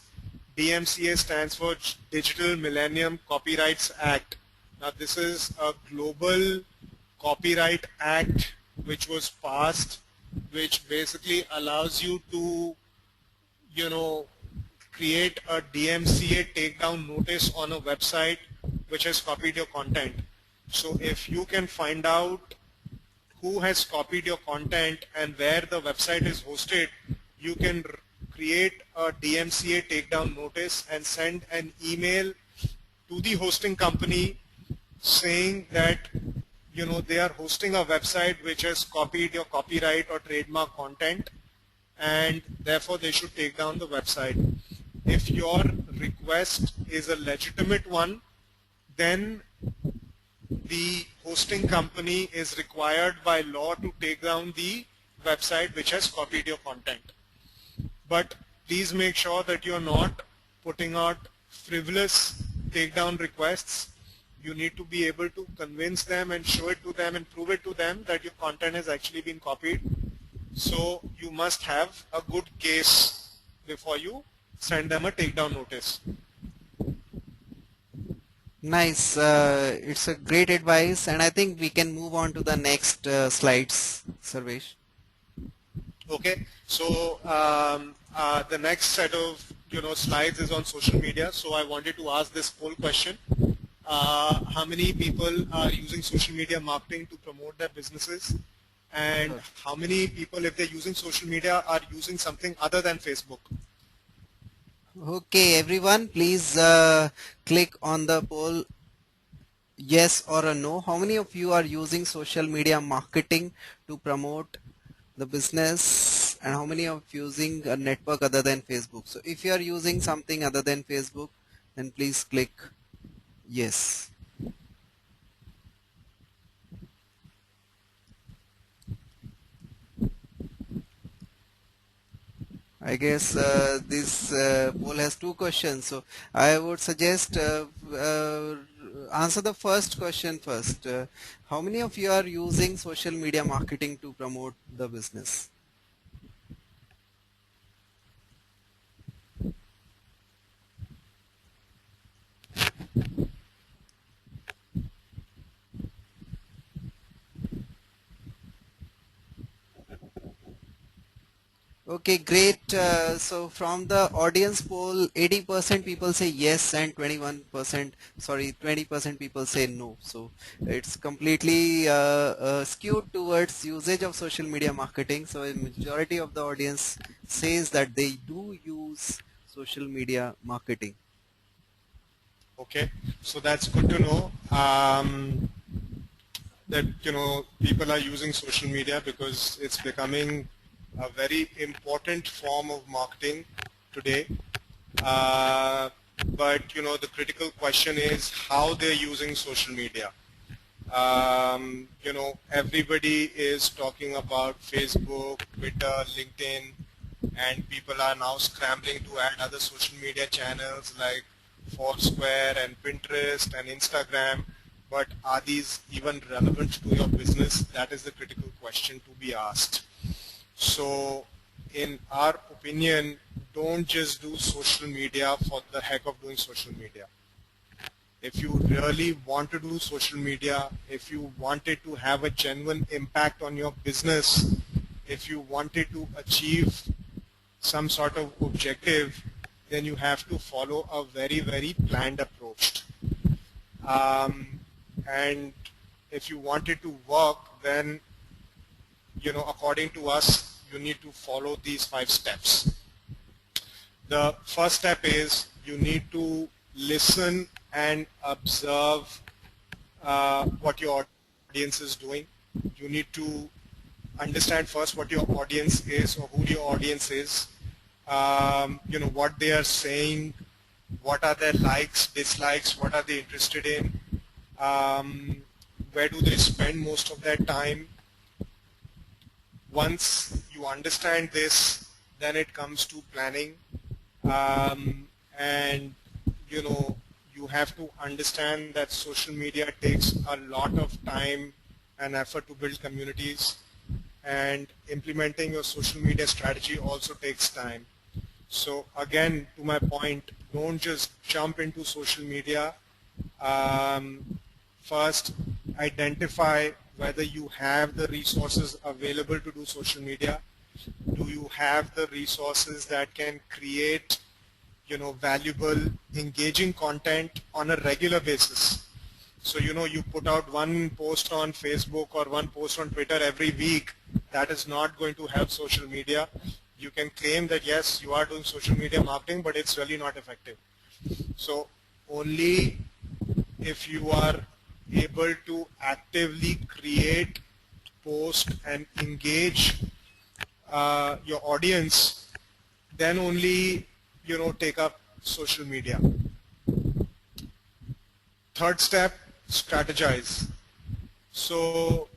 DMCA stands for Digital Millennium Copyrights Act. Now this is a global copyright act which was passed, which basically allows you to, create a DMCA takedown notice on a website which has copied your content. So if you can find out who has copied your content and where the website is hosted, you can create a DMCA takedown notice and send an email to the hosting company saying that they are hosting a website which has copied your copyright or trademark content, and therefore they should take down the website. If your request is a legitimate one, then the hosting company is required by law to take down the website which has copied your content. But please make sure that you're not putting out frivolous takedown requests. You need to be able to convince them and show it to them and prove it to them that your content has actually been copied. So you must have a good case before you send them a takedown notice. Nice. It's a great advice, and I think we can move on to the next slides, Sarvesh. Okay. So the next set of slides is on social media. So I wanted to ask this poll question. How many people are using social media marketing to promote their businesses, and how many people, if they're using social media, are using something other than Facebook? Okay, everyone, please click on the poll yes or a no. How many of you are using social media marketing to promote the business, and how many of using a network other than Facebook? So if you are using something other than Facebook, then please click yes. I guess this poll has two questions, so I would suggest answer the first question first. How many of you are using social media marketing to promote the business? Okay, great. So from the audience poll, 80% people say yes and 21%, sorry, 20% people say no. So it's completely skewed towards usage of social media marketing. So a majority of the audience says that they do use social media marketing. Okay, so that's good to know. That people are using social media because it's becoming a very important form of marketing today. But the critical question is how they're using social media. Everybody is talking about Facebook, Twitter, LinkedIn, and people are now scrambling to add other social media channels like Foursquare and Pinterest and Instagram. But are these even relevant to your business? That is the critical question to be asked. So in our opinion, don't just do social media for the heck of doing social media. If you really want to do social media, if you wanted to have a genuine impact on your business, if you wanted to achieve some sort of objective, then you have to follow a very, very planned approach. And if you wanted to work, then, according to us, you need to follow these 5 steps. The first step is you need to listen and observe what your audience is doing. You need to understand first what your audience is or who your audience is. What they are saying, what are their likes, dislikes, what are they interested in, where do they spend most of their time. Once you understand this, then it comes to planning, and you have to understand that social media takes a lot of time and effort to build communities, and implementing your social media strategy also takes time. So again, to my point, don't just jump into social media. First, identify whether you have the resources available to do social media. Do you have the resources that can create valuable, engaging content on a regular basis? So you put out one post on Facebook or one post on Twitter every week. That is not going to help social media. You can claim that yes, you are doing social media marketing, but it's really not effective. So only if you are able to actively create, post, and engage your audience, then only take up social media. Third step, strategize. So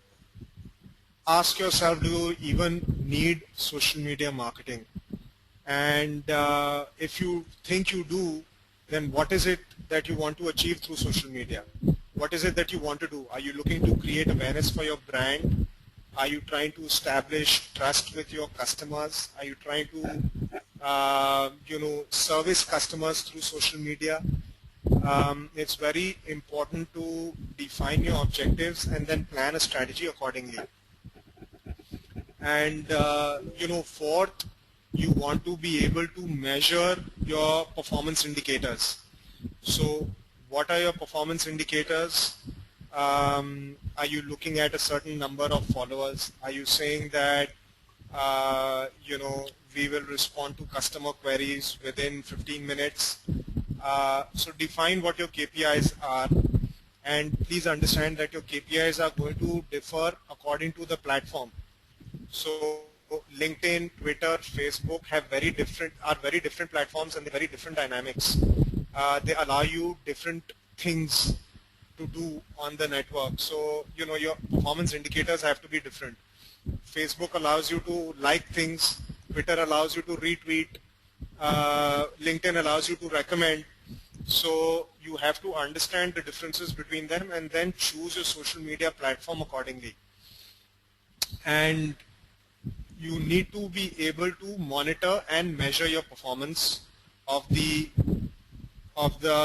ask yourself, do you even need social media marketing? And if you think you do, then what is it that you want to achieve through social media? What is it that you want to do? Are you looking to create awareness for your brand? Are you trying to establish trust with your customers? Are you trying to, service customers through social media? It's very important to define your objectives and then plan a strategy accordingly. And, fourth, you want to be able to measure your performance indicators. So what are your performance indicators? Are you looking at a certain number of followers? Are you saying that, we will respond to customer queries within 15 minutes? So define what your KPIs are. And please understand that your KPIs are going to differ according to the platform. So LinkedIn, Twitter, Facebook are very different platforms, and they're very different dynamics. They allow you different things to do on the network. So, your performance indicators have to be different. Facebook allows you to like things, Twitter allows you to retweet, LinkedIn allows you to recommend. So you have to understand the differences between them and then choose your social media platform accordingly. And you need to be able to monitor and measure your performance of the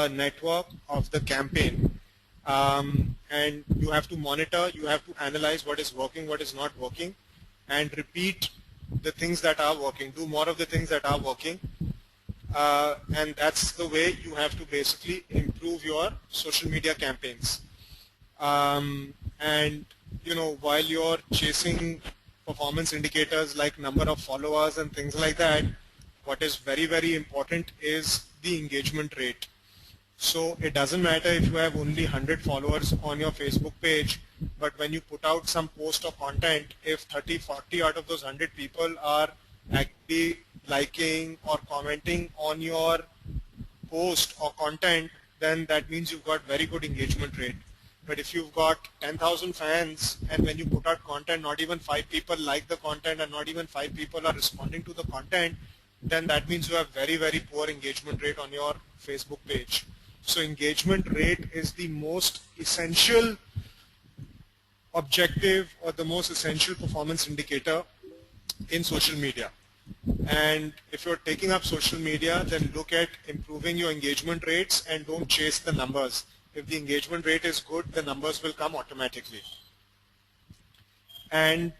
network, of the campaign. And you have to monitor, you have to analyze what is working, what is not working, and repeat the things that are working, do more of the things that are working. And that's the way you have to basically improve your social media campaigns. And while you're chasing performance indicators like number of followers and things like that, what is very, very important is the engagement rate. So it doesn't matter if you have only 100 followers on your Facebook page, but when you put out some post or content, if 30, 40 out of those 100 people are actually liking or commenting on your post or content, then that means you've got very good engagement rate. But if you've got 10,000 fans and when you put out content, not even 5 people like the content and not even 5 people are responding to the content, then that means you have very, very poor engagement rate on your Facebook page. So engagement rate is the most essential objective or the most essential performance indicator in social media. And if you're taking up social media, then look at improving your engagement rates and don't chase the numbers. If the engagement rate is good, the numbers will come automatically. And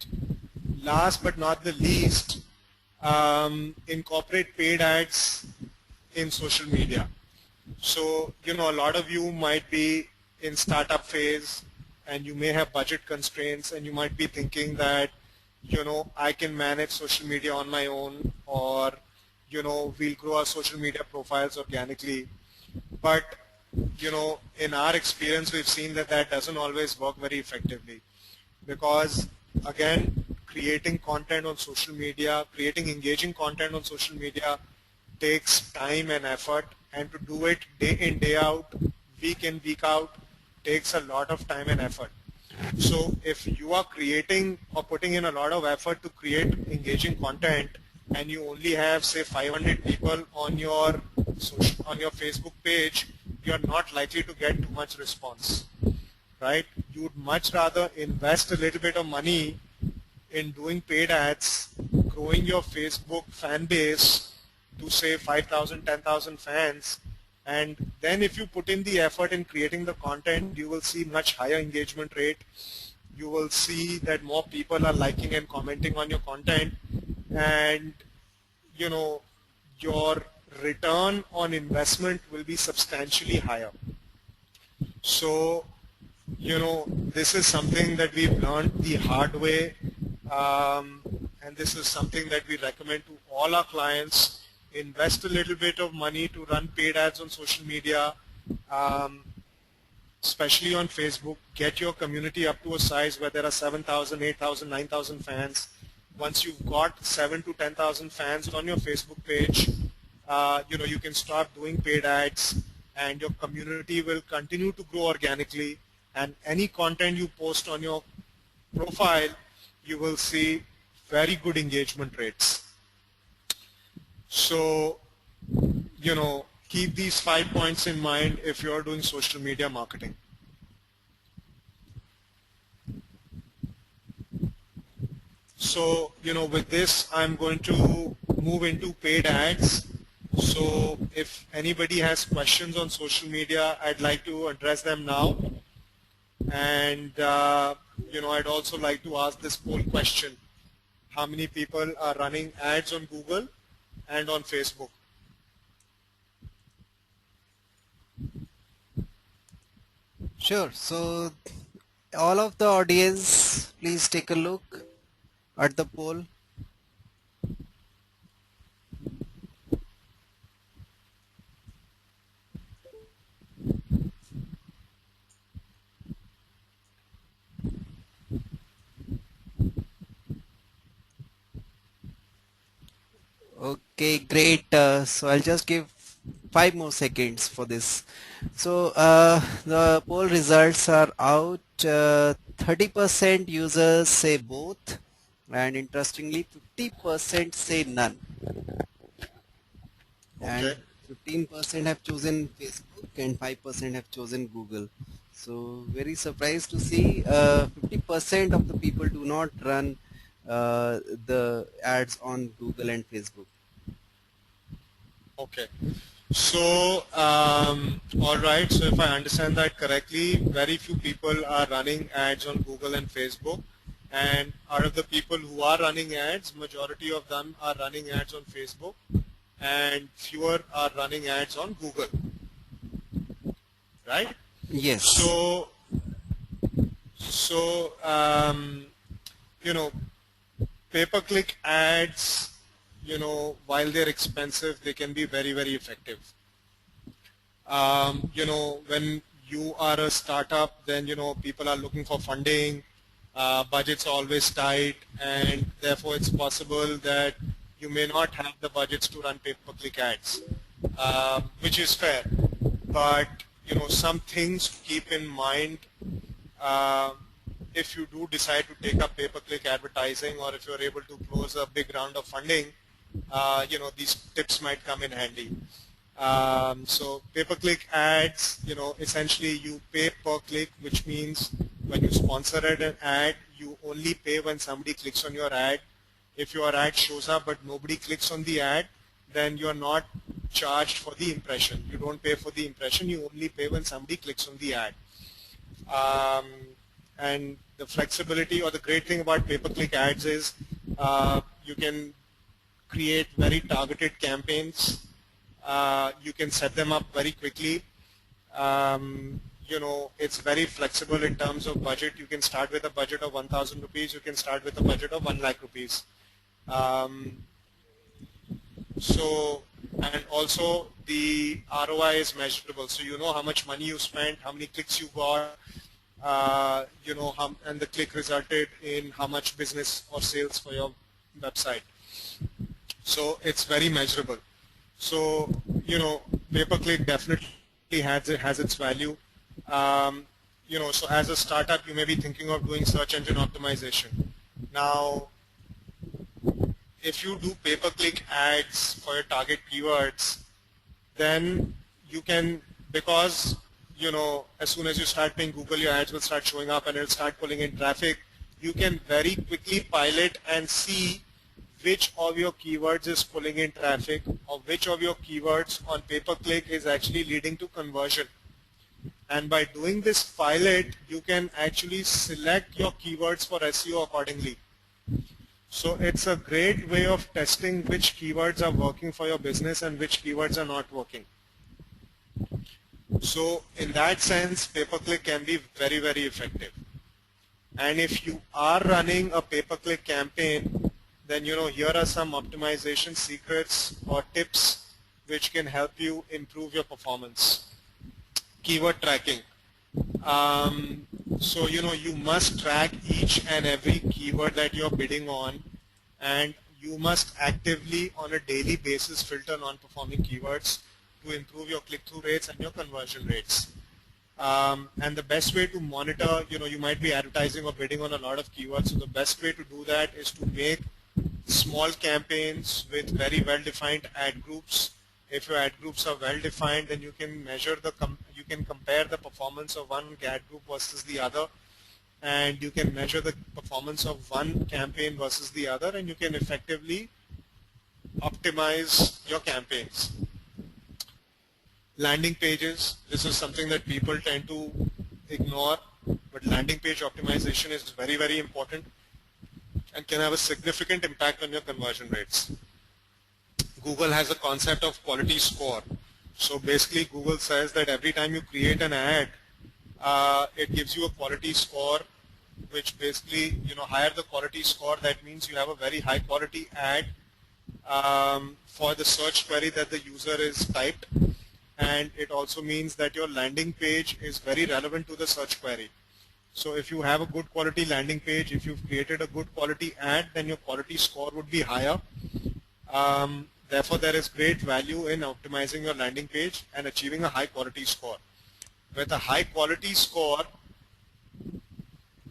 last but not the least, incorporate paid ads in social media. So, a lot of you might be in startup phase and you may have budget constraints and you might be thinking that, I can manage social media on my own, or, we'll grow our social media profiles organically. But, in our experience, we've seen that that doesn't always work very effectively because, again, creating content on social media, creating engaging content on social media takes time and effort, and to do it day in, day out, week in, week out, takes a lot of time and effort. So if you are creating or putting in a lot of effort to create engaging content and you only have, say, 500 people on your Facebook page, you're not likely to get too much response, right? You would much rather invest a little bit of money in doing paid ads, growing your Facebook fan base to, say, 5,000, 10,000 fans, and then if you put in the effort in creating the content, you will see much higher engagement rate. You will see that more people are liking and commenting on your content, and your return on investment will be substantially higher. So this is something that we've learned the hard way, and this is something that we recommend to all our clients. Invest a little bit of money to run paid ads on social media, especially on Facebook. Get your community up to a size where there are 7,000, 8,000, 9,000 fans. Once you've got 7 to 10,000 fans on your Facebook page, you can start doing paid ads, and your community will continue to grow organically. And any content you post on your profile, you will see very good engagement rates. So, keep these 5 points in mind if you're doing social media marketing. So, with this, I'm going to move into paid ads. So, if anybody has questions on social media, I'd like to address them now. And, I'd also like to ask this poll question. How many people are running ads on Google and on Facebook? Sure. So all of the audience, please take a look at the poll. Okay, great. So I'll just give 5 more seconds for this. So the poll results are out. 30% users say both, and interestingly, 50% say none, and Okay. 15% have chosen Facebook, and 5% have chosen Google. So very surprised to see 50% of the people do not run the ads on Google and Facebook. Okay. So, all right. So if I understand that correctly, very few people are running ads on Google and Facebook. And out of the people who are running ads, majority of them are running ads on Facebook and fewer are running ads on Google, right? Yes. So, you know, pay-per-click ads, while they're expensive, they can be very, very effective. When you are a startup, then, people are looking for funding, budgets are always tight, and therefore it's possible that you may not have the budgets to run pay-per-click ads, which is fair. But, some things to keep in mind if you do decide to take up pay-per-click advertising, or if you're able to close a big round of funding, these tips might come in handy. So pay-per-click ads, essentially you pay per click, which means when you sponsor an ad, you only pay when somebody clicks on your ad. If your ad shows up but nobody clicks on the ad, then you're not charged for the impression. You don't pay for the impression, you only pay when somebody clicks on the ad. And the flexibility, or the great thing about pay-per-click ads is you can create very targeted campaigns. You can set them up very quickly. It's very flexible in terms of budget. You can start with a budget of 1,000 rupees. You can start with a budget of 1 lakh rupees. And also the ROI is measurable. So you know how much money you spent, how many clicks you got, and the click resulted in how much business or sales for your website. So it's very measurable. So, pay-per-click definitely has its value. So as a startup, you may be thinking of doing search engine optimization. Now, if you do pay-per-click ads for your target keywords, then you can, because, as soon as you start paying Google, your ads will start showing up and it'll start pulling in traffic. You can very quickly pilot and see which of your keywords is pulling in traffic, or which of your keywords on pay-per-click is actually leading to conversion. And by doing this pilot, you can actually select your keywords for SEO accordingly. So it's a great way of testing which keywords are working for your business and which keywords are not working. So in that sense, pay-per-click can be very, very effective. And if you are running a pay-per-click campaign, then here are some optimization secrets or tips which can help you improve your performance. Keyword tracking. So you must track each and every keyword that you're bidding on, and you must actively on a daily basis filter non-performing keywords to improve your click-through rates and your conversion rates. And the best way to monitor, you might be advertising or bidding on a lot of keywords, so the best way to do that is to make small campaigns with very well-defined ad groups. If your ad groups are well-defined, then you can measure you can compare the performance of one ad group versus the other, and you can measure the performance of one campaign versus the other, and you can effectively optimize your campaigns. Landing pages. This is something that people tend to ignore, but landing page optimization is very, very important and can have a significant impact on your conversion rates. Google has a concept of quality score. So basically Google says that every time you create an ad, it gives you a quality score, which basically, higher the quality score, that means you have a very high quality ad for the search query that the user is typed, and it also means that your landing page is very relevant to the search query. So if you have a good quality landing page, if you've created a good quality ad, then your quality score would be higher. Therefore, there is great value in optimizing your landing page and achieving a high quality score. With a high quality score,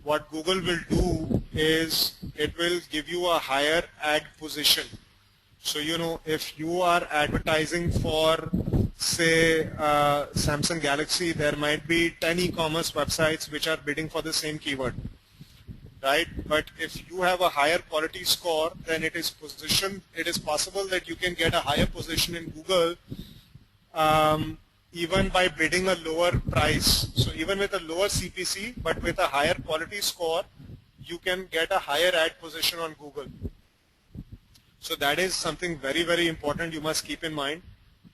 what Google will do is it will give you a higher ad position. So, if you are advertising for, say, Samsung Galaxy, there might be 10 e-commerce websites which are bidding for the same keyword, right? But if you have a higher quality score, then it is possible that you can get a higher position in Google even by bidding a lower price. So even with a lower CPC, but with a higher quality score, you can get a higher ad position on Google. So that is something very, very important you must keep in mind.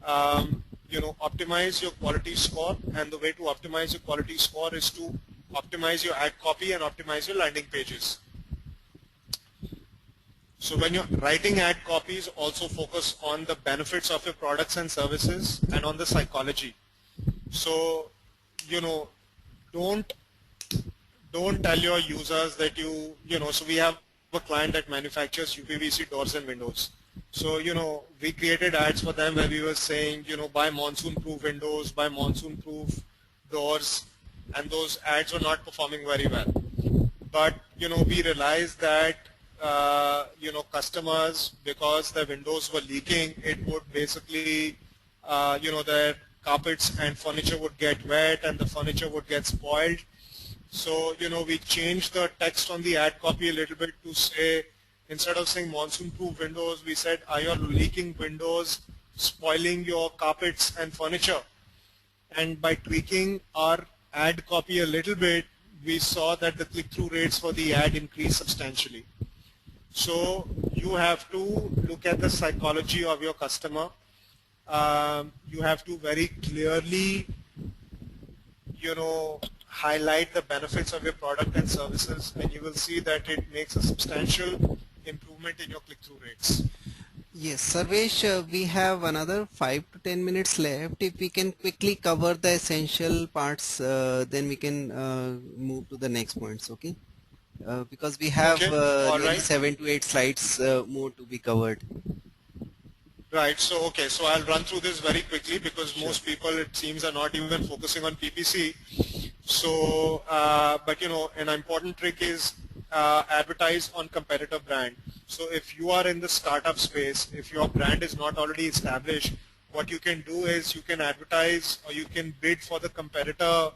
Optimize your quality score, and the way to optimize your quality score is to optimize your ad copy and optimize your landing pages. So when you're writing ad copies, also focus on the benefits of your products and services and on the psychology. So, don't tell your users that so we have a client that manufactures UPVC doors and windows. So, we created ads for them where we were saying, buy monsoon-proof windows, buy monsoon-proof doors, and those ads were not performing very well. But, we realized that, customers, because the windows were leaking, it would basically, their carpets and furniture would get wet and the furniture would get spoiled. So, we changed the text on the ad copy a little bit to say, instead of saying monsoon-proof windows, we said, are your leaking windows spoiling your carpets and furniture? And by tweaking our ad copy a little bit, we saw that the click-through rates for the ad increased substantially. So you have to look at the psychology of your customer. You have to very clearly, highlight the benefits of your product and services, and you will see that it makes a substantial improvement in your click-through rates. Yes, Sarvesh, we have another 5 to 10 minutes left. If we can quickly cover the essential parts, then we can move to the next points, okay? Because we have nearly 7 to 8 slides more to be covered. Right. So I'll run through this very quickly because most people, it seems, are not even focusing on PPC. So, but an important trick is advertise on competitor brand. So if you are in the startup space, if your brand is not already established, what you can do is you can advertise or you can bid for the competitor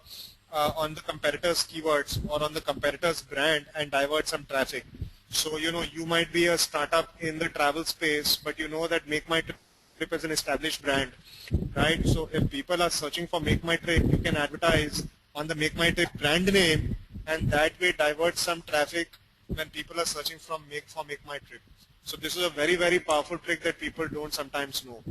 on the competitor's keywords or on the competitor's brand and divert some traffic. So, you might be a startup in the travel space, but you know that Make My Trip is an established brand, right? So if people are searching for Make My Trip, you can advertise on the Make My Trip brand name, and that way divert some traffic when people are searching for Make My Trip. So this is a very, very powerful trick that people don't sometimes know.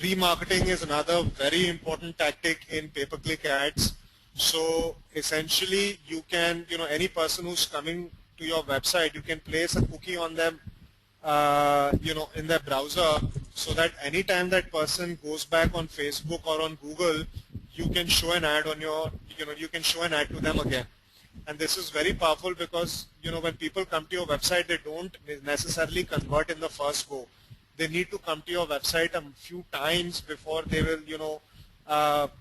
Remarketing is another very important tactic in pay-per-click ads. So essentially you can, any person who's coming to your website, you can place a cookie on them, in their browser, so that anytime that person goes back on Facebook or on Google, you can show an ad on you can show an ad to them again. And this is very powerful because, when people come to your website, they don't necessarily convert in the first go. They need to come to your website a few times before they will,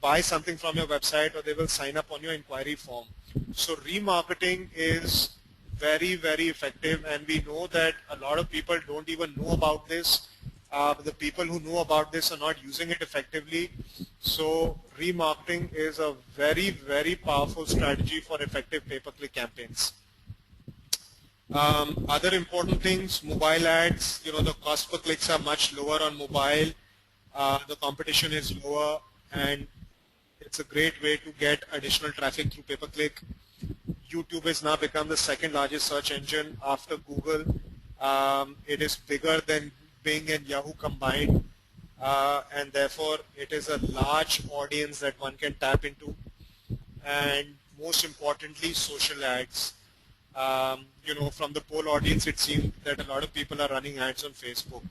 buy something from your website or they will sign up on your inquiry form. So remarketing is very, very effective, and we know that a lot of people don't even know about this. The people who know about this are not using it effectively. So remarketing is a very, very powerful strategy for effective pay-per-click campaigns. Other important things, mobile ads, the cost per clicks are much lower on mobile. The competition is lower, and it's a great way to get additional traffic through pay-per-click. YouTube has now become the second largest search engine after Google. It is bigger than Bing and Yahoo combined, and therefore it is a large audience that one can tap into. And most importantly, social ads. From the poll audience, it seemed that a lot of people are running ads on Facebook.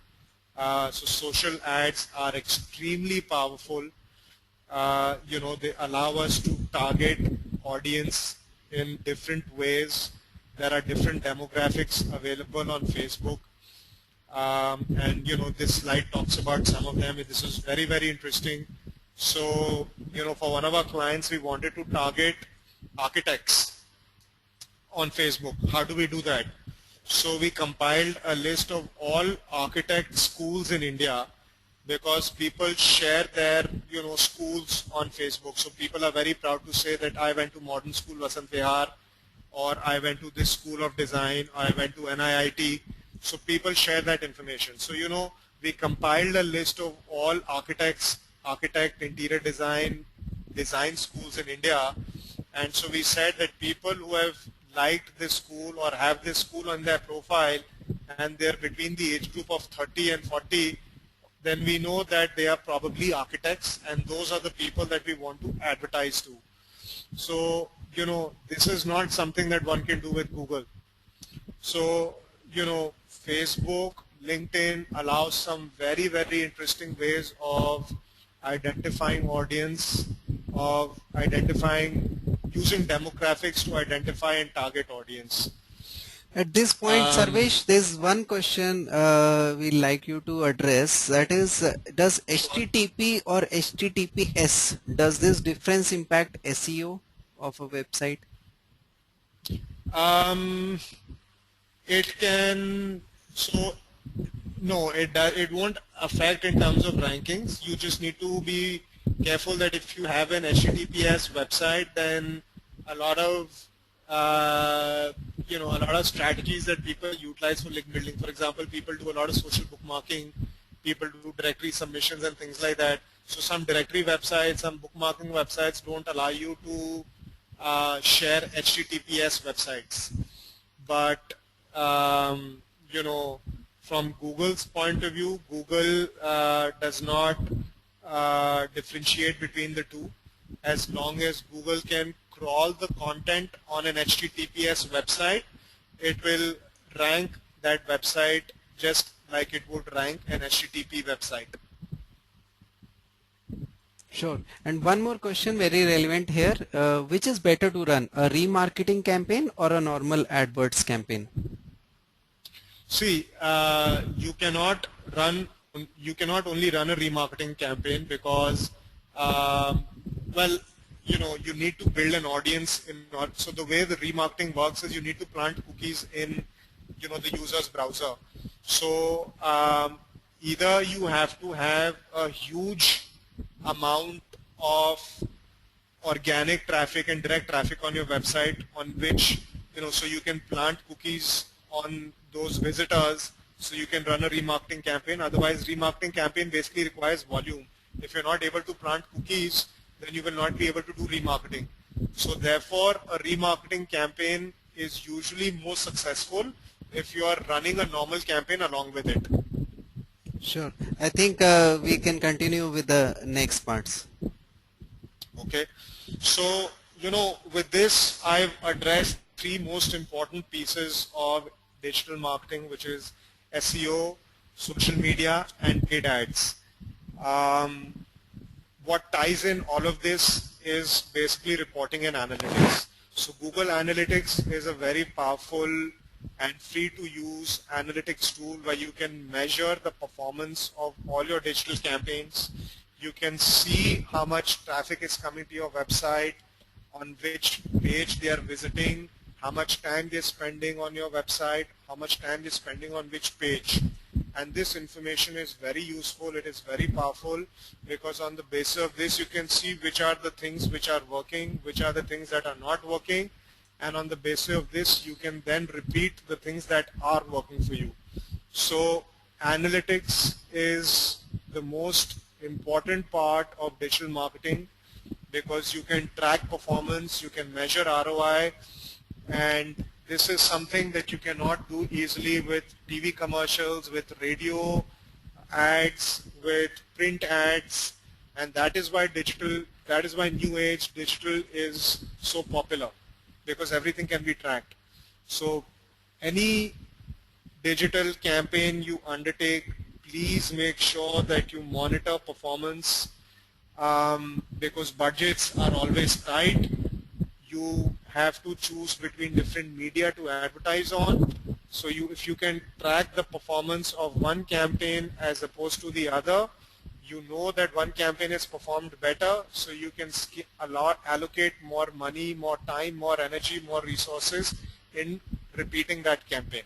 So social ads are extremely powerful. They allow us to target audience in different ways. There are different demographics available on Facebook. and this slide talks about some of them. This is very, very interesting. So for one of our clients, we wanted to target architects on Facebook. How do we do that? So we compiled a list of all architect schools in India, because people share their schools on Facebook. So people are very proud to say that I went to Modern School Vasant Vihar, or I went to this school of design, or I went to NIIT. So people share that information. So we compiled a list of all architect, interior design schools in India, and so we said that people who have liked this school or have this school on their profile and they're between the age group of 30 and 40, then we know that they are probably architects, and those are the people that we want to advertise to. So, this is not something that one can do with Google. So, Facebook, LinkedIn allows some very, very interesting ways of identifying audience, of using demographics to identify and target audience. At this point, Sarvesh, there's one question we'd like you to address. That is, does HTTP or HTTPS, does this difference impact SEO of a website? It can, no, it won't affect in terms of rankings. You just need to be careful that if you have an HTTPS website, then a lot of strategies that people utilize for link building. For example, people do a lot of social bookmarking, people do directory submissions and things like that. So some directory websites, some bookmarking websites don't allow you to share HTTPS websites. But from Google's point of view, Google does not differentiate between the two. As long as Google can crawl the content on an HTTPS website, it will rank that website just like it would rank an HTTP website. Sure. And one more question, very relevant here. Which is better to run, a remarketing campaign or a normal AdWords campaign? See, you cannot only run a remarketing campaign because, you need to build an audience so the way the remarketing works is you need to plant cookies in, the user's browser. So either you have to have a huge amount of organic traffic and direct traffic on your website on which, so you can plant cookies on those visitors so you can run a remarketing campaign. Otherwise, remarketing campaign basically requires volume. If you're not able to plant cookies, then you will not be able to do remarketing. So therefore, a remarketing campaign is usually more successful if you are running a normal campaign along with it. Sure. I think we can continue with the next parts. Okay. So, with this, I've addressed three most important pieces of digital marketing, which is SEO, social media, and paid ads. What ties in all of this is basically reporting and analytics. So Google Analytics is a very powerful and free to use analytics tool where you can measure the performance of all your digital campaigns. You can see how much traffic is coming to your website, on which page they are visiting, how much time they're spending on your website, how much time they're spending on which page. And this information is very useful, it is very powerful, because on the basis of this you can see which are the things which are working, which are the things that are not working, and on the basis of this you can then repeat the things that are working for you. So analytics is the most important part of digital marketing because you can track performance, you can measure ROI, and this is something that you cannot do easily with TV commercials, with radio ads, with print ads, and that is why new age digital is so popular, because everything can be tracked. So any digital campaign you undertake, please make sure that you monitor performance because budgets are always tight. You have to choose between different media to advertise on. So if you can track the performance of one campaign as opposed to the other, you know that one campaign has performed better, so you can allocate more money, more time, more energy, more resources in repeating that campaign.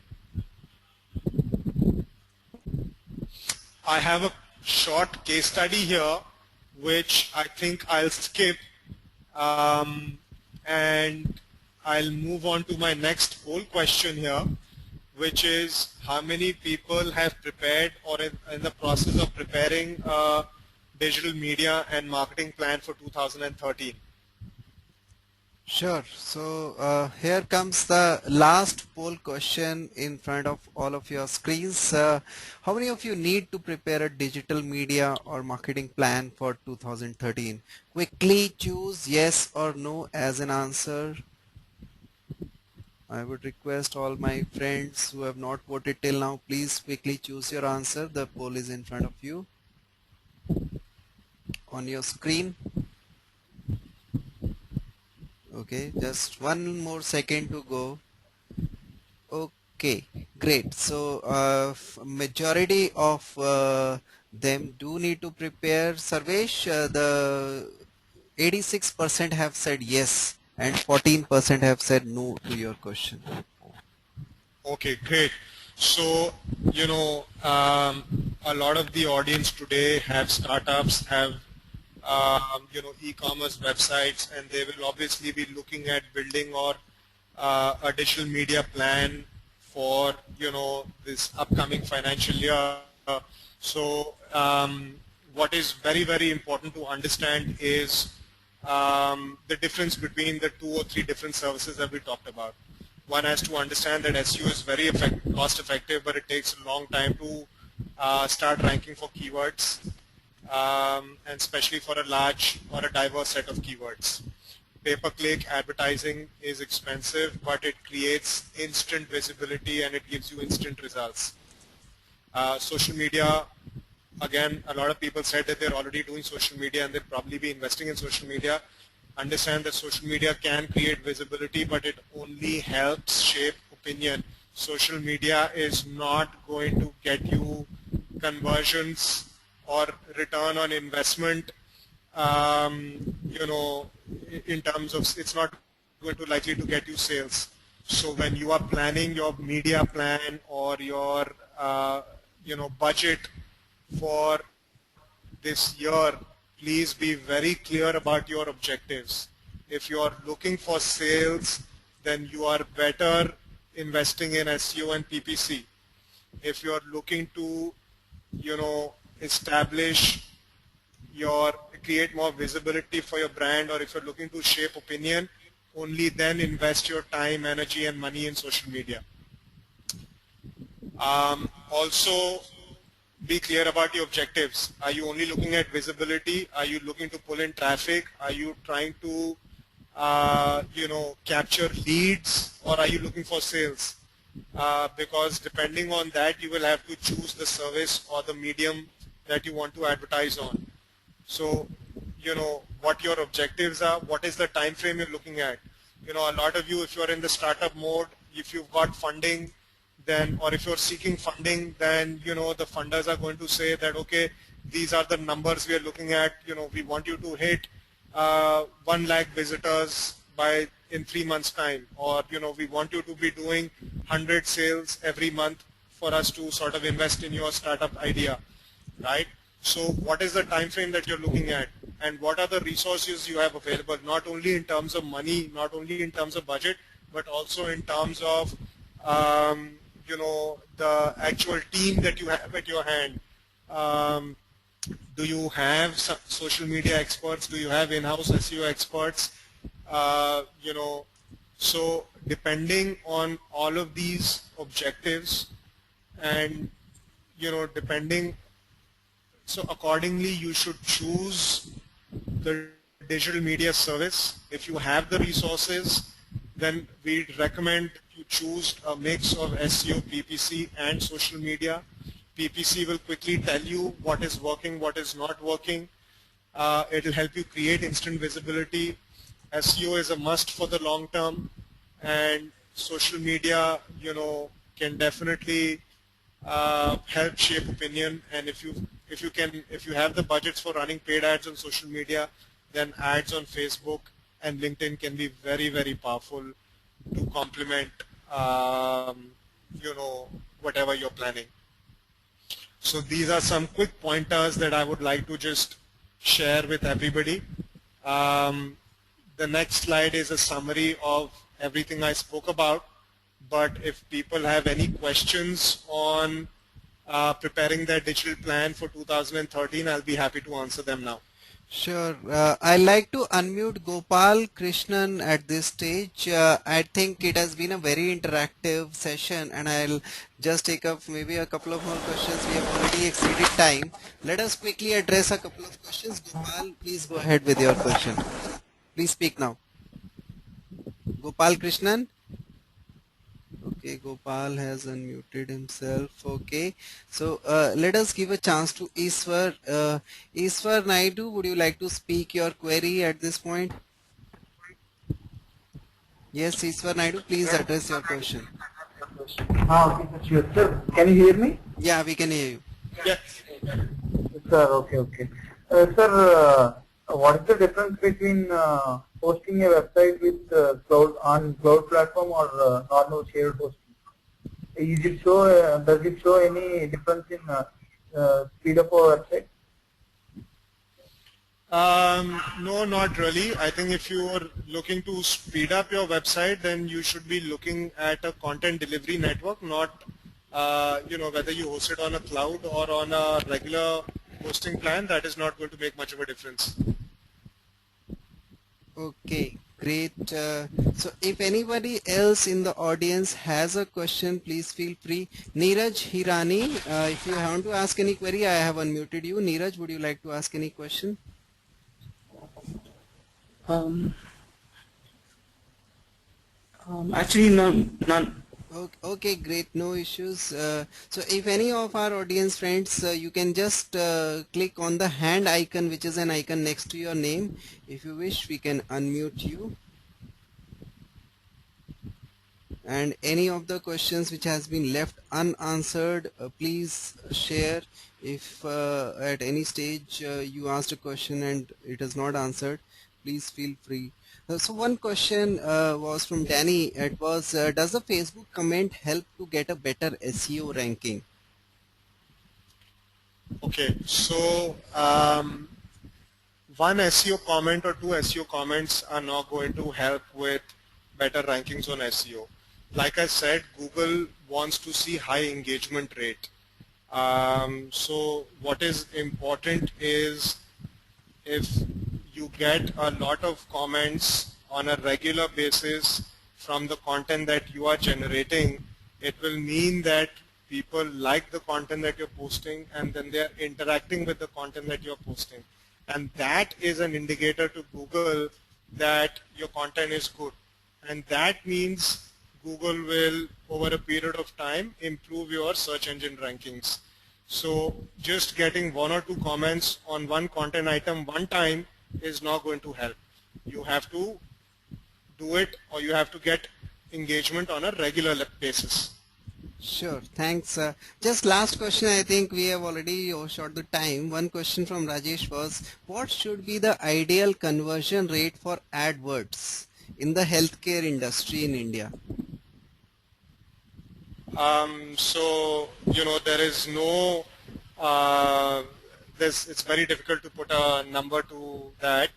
I have a short case study here, which I think I'll skip, and I'll move on to my next poll question here, which is how many people have prepared or in the process of preparing a digital media and marketing plan for 2013. Sure. So here comes the last poll question in front of all of your screens. How many of you need to prepare a digital media or marketing plan for 2013? Quickly choose yes or no as an answer. I would request all my friends who have not voted till now, please quickly choose your answer. The poll is in front of you on your screen. Okay, just one more second to go. Okay, great. So majority of them do need to prepare. Sarvesh, the 86% have said yes and 14% have said no to your question. Okay, great. So, you know, a lot of the audience today have startups, have you know, e-commerce websites, and they will obviously be looking at building or a digital media plan for, you know, this upcoming financial year. So what is very, very important to understand is the difference between the 2 or 3 different services that we talked about. One has to understand that SEO is very cost effective, but it takes a long time to start ranking for keywords, and especially for a large or a diverse set of keywords. Pay-per-click advertising is expensive, but it creates instant visibility and it gives you instant results. Social media, again, a lot of people said that they're already doing social media and they'll probably be investing in social media. Understand that social media can create visibility, but it only helps shape opinion. Social media is not going to get you conversions or return on investment, you know, in terms of, it's not going to likely to get you sales. So when you are planning your media plan or your, you know, budget for this year, please be very clear about your objectives. If you are looking for sales, then you are better investing in SEO and PPC. If you are looking to, you know, create more visibility for your brand, or if you're looking to shape opinion, only then invest your time, energy, and money in social media. Also, be clear about your objectives. Are you only looking at visibility? Are you looking to pull in traffic? Are you trying to, you know, capture leads, or are you looking for sales? Because depending on that, you will have to choose the service or the medium that you want to advertise on. So, you know, what your objectives are, what is the time frame you're looking at. You know, a lot of you, if you're in the startup mode, if you've got funding, then, or if you're seeking funding, then, you know, the funders are going to say that, okay, these are the numbers we are looking at. You know, we want you to hit 1 lakh visitors in 3 months time, or, you know, we want you to be doing 100 sales every month for us to sort of invest in your startup idea, right? So what is the time frame that you're looking at, and what are the resources you have available, not only in terms of money, not only in terms of budget, but also in terms of you know, the actual team that you have at your hand. Do you have social media experts? Do you have in-house SEO experts? You know, so depending on all of these objectives, and, you know, so accordingly you should choose the digital media service. If you have the resources, then we recommend you choose a mix of SEO, PPC, and social media. PPC will quickly tell you what is working, what is not working. It will help you create instant visibility. SEO is a must for the long term, and social media, can definitely help shape opinion. And if you have the budgets for running paid ads on social media, then ads on Facebook and LinkedIn can be very, very powerful to complement whatever you're planning. So these are some quick pointers that I would like to just share with everybody. The next slide is a summary of everything I spoke about. But if people have any questions on preparing their digital plan for 2013, I'll be happy to answer them now. Sure. I like to unmute Gopal Krishnan at this stage. I think it has been a very interactive session, and I'll just take up maybe a couple of more questions. We have already exceeded time. Let us quickly address a couple of questions. Gopal, please go ahead with your question. Please speak now. Gopal Krishnan. Okay, Gopal has unmuted himself. Okay, so let us give a chance to Iswar. Iswar Naidu, would you like to speak your query at this point? Yes, Iswar Naidu, please address your question. Okay, sure. Sir, can you hear me? Yeah, we can hear you. Yes. Sir, okay. Sir, what is the difference between hosting a website with cloud platform or normal shared hosting? Is it does it show any difference in speed of our website? No, not really. I think if you are looking to speed up your website, then you should be looking at a content delivery network, not whether you host it on a cloud or on a regular hosting plan. That is not going to make much of a difference. Okay, great. So if anybody else in the audience has a question, please feel free. Neeraj Hirani, if you want to ask any query, I have unmuted you. Neeraj, would you like to ask any question? Actually, none. Okay, great, no issues. So if any of our audience friends, you can just click on the hand icon, which is an icon next to your name. If you wish, we can unmute you. And any of the questions which has been left unanswered, please share. If at any stage you asked a question and it is not answered, please feel free. So one question was from Danny. It was, does the Facebook comment help to get a better SEO ranking? Okay, so one SEO comment or two SEO comments are not going to help with better rankings on SEO. Like I said, Google wants to see high engagement rate. So what is important is if you get a lot of comments on a regular basis from the content that you are generating, it will mean that people like the content that you're posting and then they're interacting with the content that you're posting. And that is an indicator to Google that your content is good. And that means Google will, over a period of time, improve your search engine rankings. So just getting one or two comments on one content item one time is not going to help. You have to do it, or you have to get engagement on a regular basis. Sure, thanks. Just last question, I think we have already overshot the time. One question from Rajesh was, what should be the ideal conversion rate for AdWords in the healthcare industry in India? There is no, it's very difficult to put a number to that.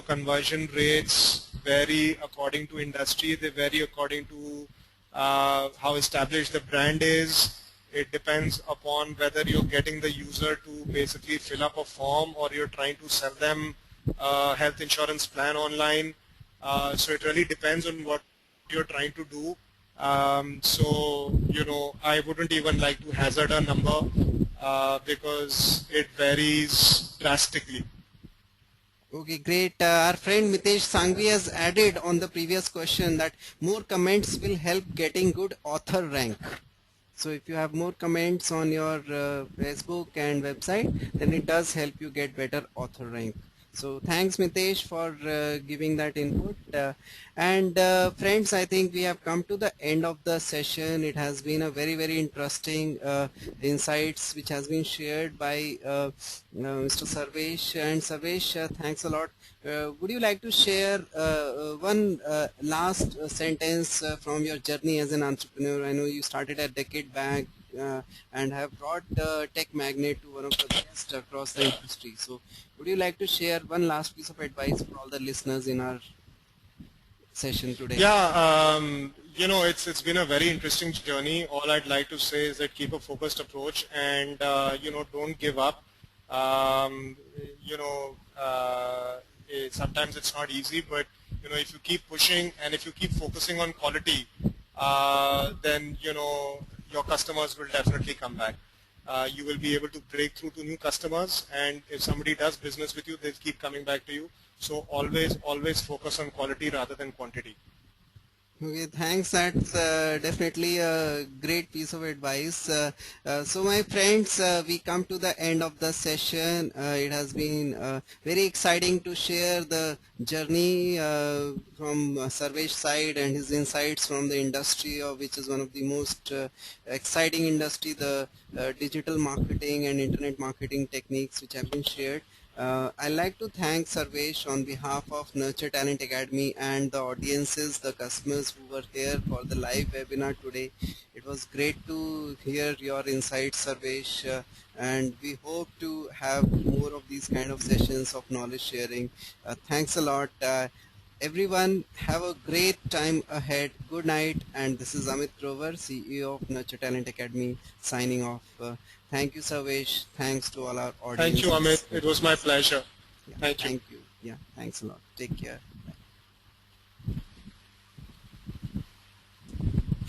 Conversion rates vary according to industry. They vary according to how established the brand is. It depends upon whether you're getting the user to basically fill up a form or you're trying to sell them a health insurance plan online. So it really depends on what you're trying to do. I wouldn't even like to hazard a number because it varies drastically. Okay, great. Our friend Mitesh Sangvi has added on the previous question that more comments will help getting good author rank. So if you have more comments on your Facebook and website, then it does help you get better author rank. So thanks Mitesh for giving that input. And friends, I think we have come to the end of the session. It has been a very interesting insights which has been shared by Mr. Sarvesh. And Sarvesh, thanks a lot. Would you like to share one last sentence from your journey as an entrepreneur? I know you started a decade back and have brought Tech Magnet to one of the best across the industry. So would you like to share one last piece of advice for all the listeners in our session today? Yeah, it's been a very interesting journey. All I'd like to say is that keep a focused approach and don't give up. Um, you know, sometimes it's not easy, but if you keep pushing and if you keep focusing on quality, then your customers will definitely come back. You will be able to break through to new customers, and if somebody does business with you, they'll keep coming back to you. So always focus on quality rather than quantity. Okay, thanks. That's definitely a great piece of advice. So my friends, we come to the end of the session. It has been very exciting to share the journey from Sarvesh side and his insights from the industry, which is one of the most exciting industry, the digital marketing and internet marketing techniques which have been shared. I'd like to thank Sarvesh on behalf of Nurture Talent Academy and the audiences, the customers who were here for the live webinar today. It was great to hear your insights, Sarvesh, and we hope to have more of these kind of sessions of knowledge sharing. Thanks a lot. Everyone, have a great time ahead. Good night. And this is Amit Grover, CEO of Nurture Talent Academy, signing off. Thank you, Sarvesh. Thanks to all our audience. Thank you, Amit. It was my pleasure. Yeah, Thank you. thank you. Yeah, thanks a lot. Take care.